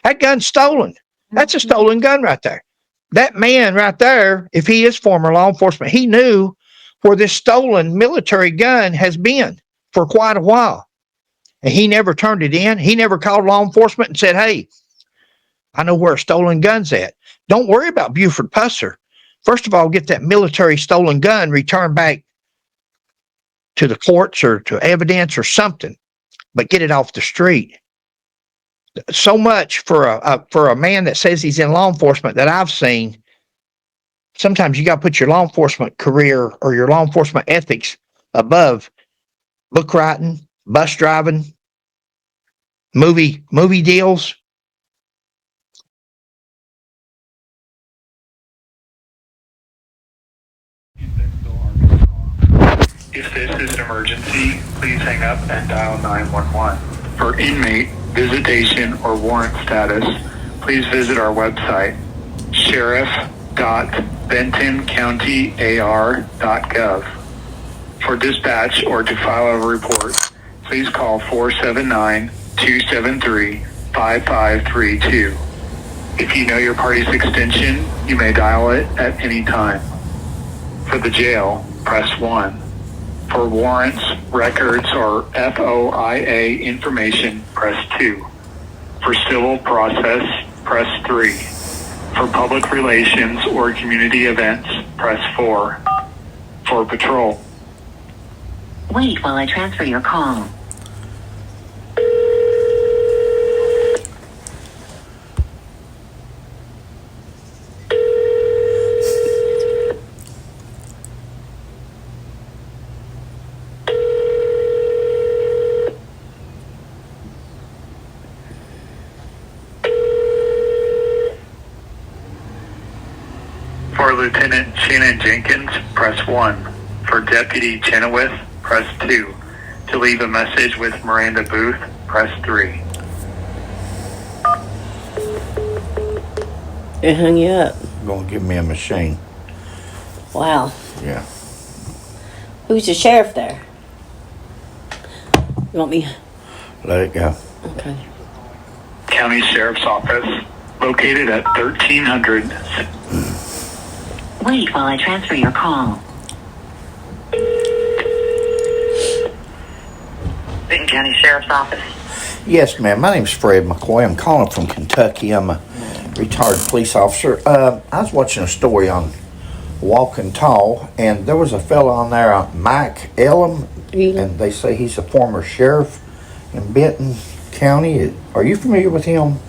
That gun's stolen. That's a stolen gun right there. That man right there, if he is former law enforcement, he knew where this stolen military gun has been for quite a while. And he never turned it in. He never called law enforcement and said, hey, I know where a stolen gun's at. Don't worry about Buford Pusser. First of all, get that military stolen gun returned back to the courts or to evidence or something, but get it off the street. So much for a man that says he's in law enforcement that I've seen. Sometimes you got to put your law enforcement career or your law enforcement ethics above book writing, bus driving, movie deals. If this is an emergency, please hang up and dial 911. For inmate visitation or warrant status, please visit our website, sheriff.bentoncountyar.gov. For dispatch or to file a report, please call 479-273-5532. If you know your party's extension, you may dial it at any time. For the jail, press 1. For warrants, records, or FOIA information, press 2. For civil process, press 3. For public relations or community events, press 4. For patrol. Wait while I transfer your call. For Lieutenant Shannon Jenkins, press 1. For Deputy Chenoweth, press 2. To leave a message with Miranda Booth, press 3. It hung you up. Gonna give me a machine. Wow. Yeah. Who's the sheriff there? You want me? Let it go. Okay. County Sheriff's Office, located at 1300. Wait while I transfer your call. Benton County Sheriff's Office. Yes, ma'am. My name's Fred McCoy. I'm calling from Kentucky. I'm a retired police officer. I was watching a story on Walking Tall, and there was a fellow on there, Mike Elam, and they say he's a former sheriff in Benton County. Are you familiar with him?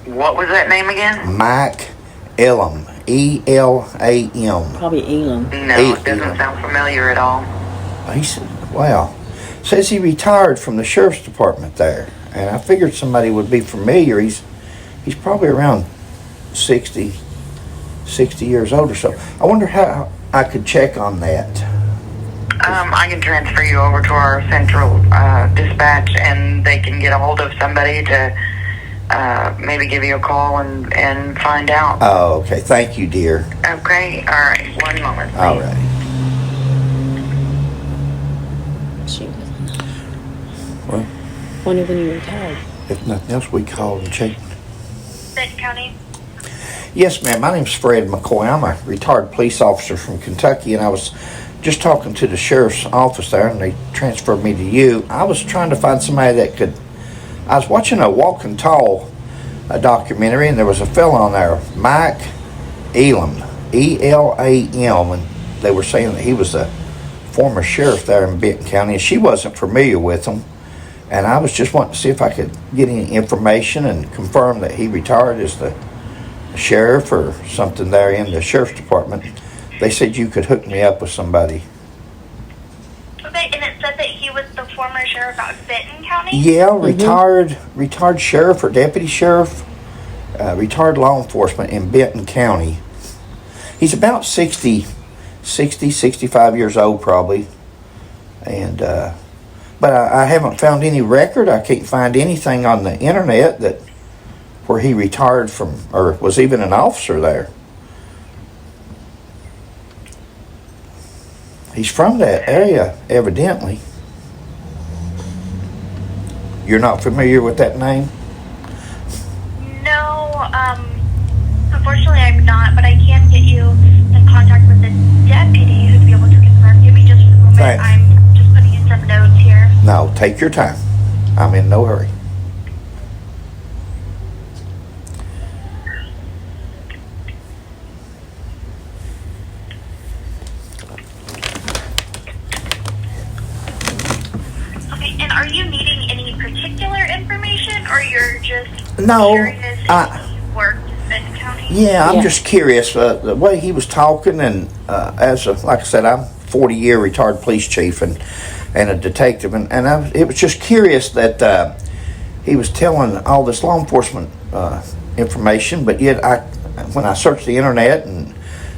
What was that name again? Mike Elam. E-L-A-M. Probably Elam. No, it doesn't sound familiar at all. He said, wow. Says he retired from the sheriff's department there. And I figured somebody would be familiar. He's probably around 60 years old or so. I wonder how I could check on that. I can transfer you over to our central dispatch, and they can get a hold of somebody to maybe give you a call and find out. Oh, okay. Thank you, dear. Okay, all right. One moment, please. All right. Well, Wonder when you retired. if nothing else, we called and checked. Benton County. Yes, ma'am. My name's Fred McCoy. I'm a retired police officer from Kentucky, and I was just talking to the sheriff's office there, and they transferred me to you. I was trying to find somebody that could. I was watching a Walking Tall documentary, and there was a fellow on there, Mike Elam, E-L-A-M, and they were saying that he was a former sheriff there in Benton County, and she wasn't familiar with him. And I was just wanting to see if I could get any information and confirm that he retired as the sheriff or something there in the sheriff's department. They said you could hook me up with somebody. Okay, and it said that he was the former sheriff out of Benton County? Yeah, retired sheriff or deputy sheriff, retired law enforcement in Benton County. He's about 65 years old probably. And, but I haven't found any record. I can't find anything on the internet that where he retired from or was even an officer there. He's from that area, evidently. You're not familiar with that name? No, unfortunately I'm not, but I can get you in contact with the deputy who'd be able to confirm. Give me just a moment. Thanks. I'm just putting in some notes here. No, take your time. I'm in no hurry. Okay, and are you needing any particular information, or you're just No, curious if he worked in Benton County? Yeah, I'm just curious. The way he was talking, and like I said, I'm 40-year retired police chief, and and a detective, and it was just curious that he was telling all this law enforcement information, but yet when I searched the internet and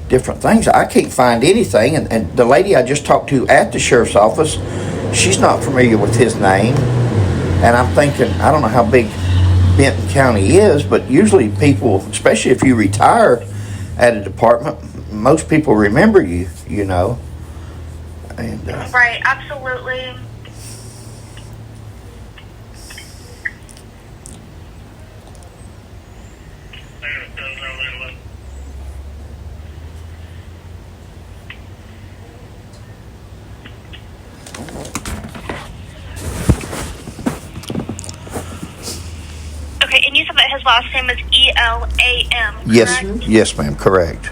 different things, I can't find anything. And the lady I just talked to at the sheriff's office, she's not familiar with his name. And I'm thinking, I don't know how big Benton County is, but usually people, especially if you retire at a department, most people remember you, you know. And right, absolutely. Okay, and you said that his last name is E-L-A-M, yes, correct? yes, ma'am, correct.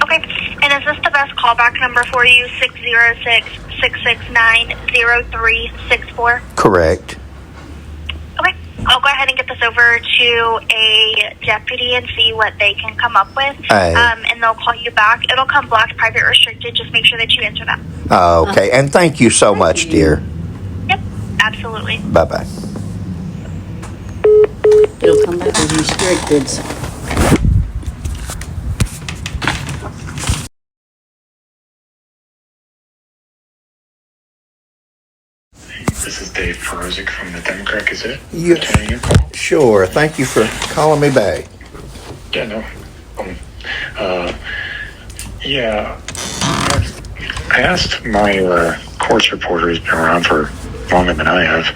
Okay, and is this the best callback number for you, 606-669-0364? Correct. Okay, I'll go ahead and get this over to a deputy and see what they can come up with. And they'll call you back. It'll come blocked, private, restricted. Just make sure that you answer that. Okay, and thank you so much, dear. Yep, absolutely. Bye-bye. It'll come back as restricted. This is Dave Perozic from the Democrat, is it? You, Returning your call? sure, thank you for calling me back. Yeah, no. Yeah. I asked my courts reporter who's been around for longer than I have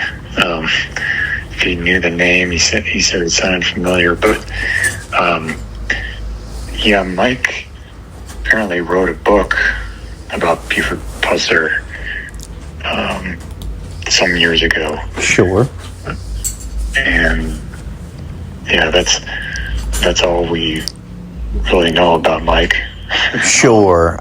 if he knew the name. He said it sounded familiar, but yeah, Mike apparently wrote a book about Buford Pusser some years ago. Sure. And yeah, that's all we really know about Mike. Sure.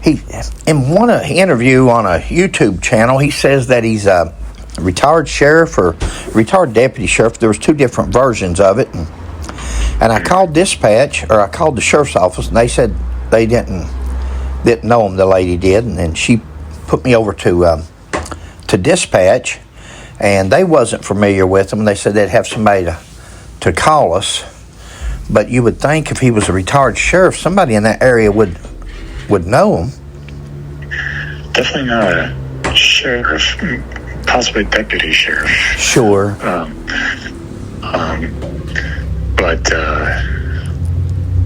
He in one interview on a YouTube channel, he says that he's a retired sheriff or retired deputy sheriff. There was two different versions of it, and I called dispatch, or I called the sheriff's office, and they said they didn't know him. The lady did, and then she put me over to dispatch, and they wasn't familiar with him. They said they'd have somebody to call us. But you would think if he was a retired sheriff, somebody in that area would know him. Definitely not a sheriff, possibly deputy sheriff. Sure. But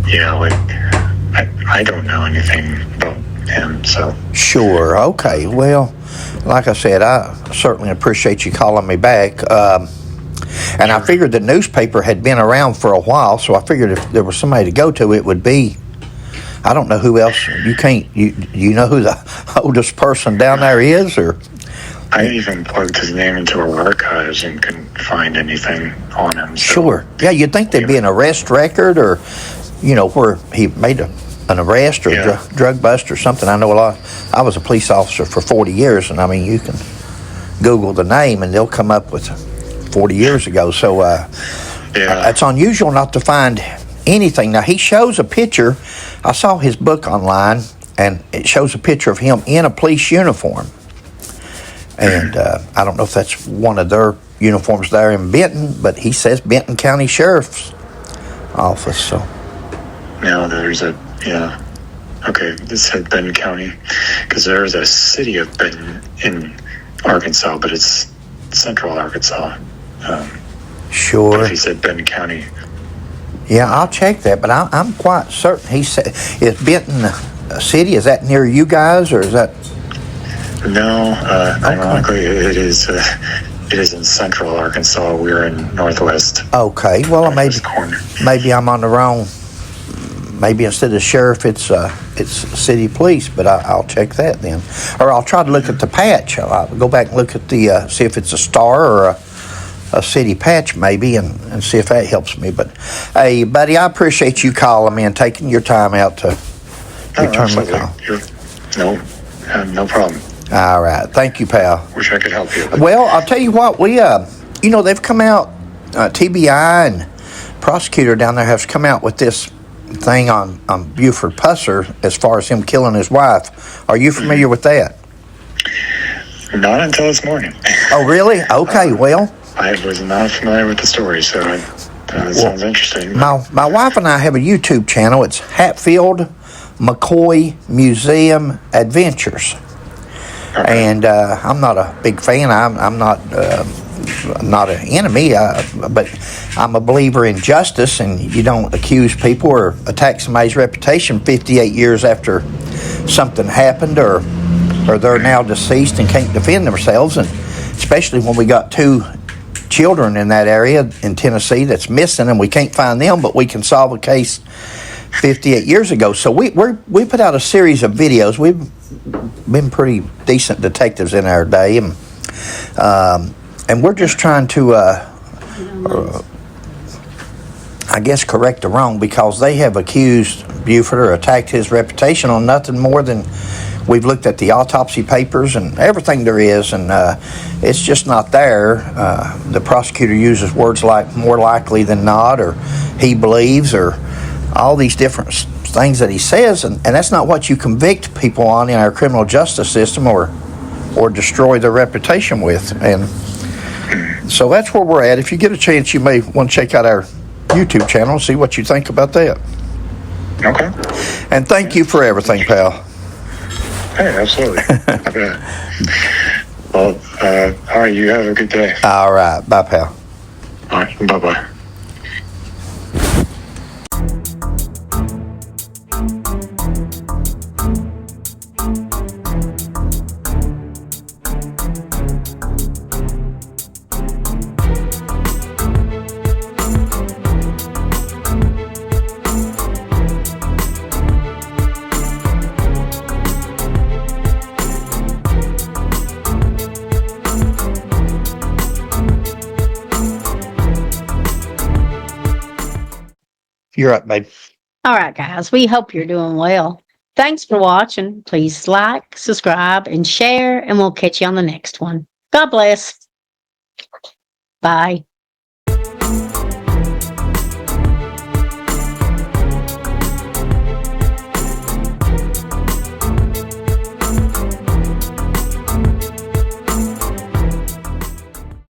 yeah, like I don't know anything about him, so. Sure. Okay. Well, like I said, I certainly appreciate you calling me back. And I figured the newspaper had been around for a while, so I figured if there was somebody to go to, it would be, I don't know who else. You know who the oldest person down there is, or? I even plugged his name into our archives and couldn't find anything on him. So. Sure. Yeah, you'd think there'd be an arrest record, or, where he made an arrest or drug bust or something. I know a lot. I was a police officer for 40 years, and I mean, you can Google the name and they'll come up with 40 years ago. So it's unusual not to find anything. Now, he shows a picture. I saw his book online, and it shows a picture of him in a police uniform. And I don't know if that's one of their uniforms there in Benton, but he says Benton County Sheriff's Office. So now there's okay, this said Benton County, because there's a city of Benton in Arkansas, but it's central Arkansas. Sure. But if he said Benton County. Yeah, I'll check that, but I'm quite certain he said, is Benton a city? Is that near you guys, or is that? No, ironically, it is in central Arkansas. We're in northwest. Okay, well, corner. Maybe I'm on the wrong. Maybe instead of sheriff, it's city police. But I'll check that then, or I'll try to look at the patch. I'll go back and look at the see if it's a star or a city patch maybe, and see if that helps me. But hey, buddy, I appreciate you calling me and taking your time out to return my call. No problem. All right. Thank you, pal. Wish I could help you. Well, I'll tell you what, we, they've come out, TBI and prosecutor down there has come out with this thing on Buford Pusser as far as him killing his wife. Are you familiar with that? Not until this morning. Oh, really? Okay, well. I was not familiar with the story, so it sounds interesting. My wife and I have a YouTube channel. It's Hatfield McCoy Museum Adventures. Okay. And I'm not a big fan. I'm not an enemy, but I'm a believer in justice, and you don't accuse people or attack somebody's reputation 58 years after something happened, or they're now deceased and can't defend themselves, and especially when we got 2 children in that area in Tennessee that's missing, and we can't find them, but we can solve a case 58 years ago. So we put out a series of videos. We've been pretty decent detectives in our day, and we're just trying to, I guess, correct the wrong, because they have accused Buford or attacked his reputation on nothing more than we've looked at the autopsy papers and everything there is, and it's just not there. The prosecutor uses words like more likely than not, or he believes, or all these different things that he says, and that's not what you convict people on in our criminal justice system or destroy their reputation with. And so that's where we're at. If you get a chance, you may want to check out our YouTube channel and see what you think about that. Okay. And thank you for everything, pal. Hey, absolutely. Well, all right, you have a good day. All right. Bye, pal. All right. Bye-bye. You're up, babe. All right, guys, we hope you're doing well. Thanks for watching. Please like, subscribe, and share, and we'll catch you on the next one. God bless. Bye.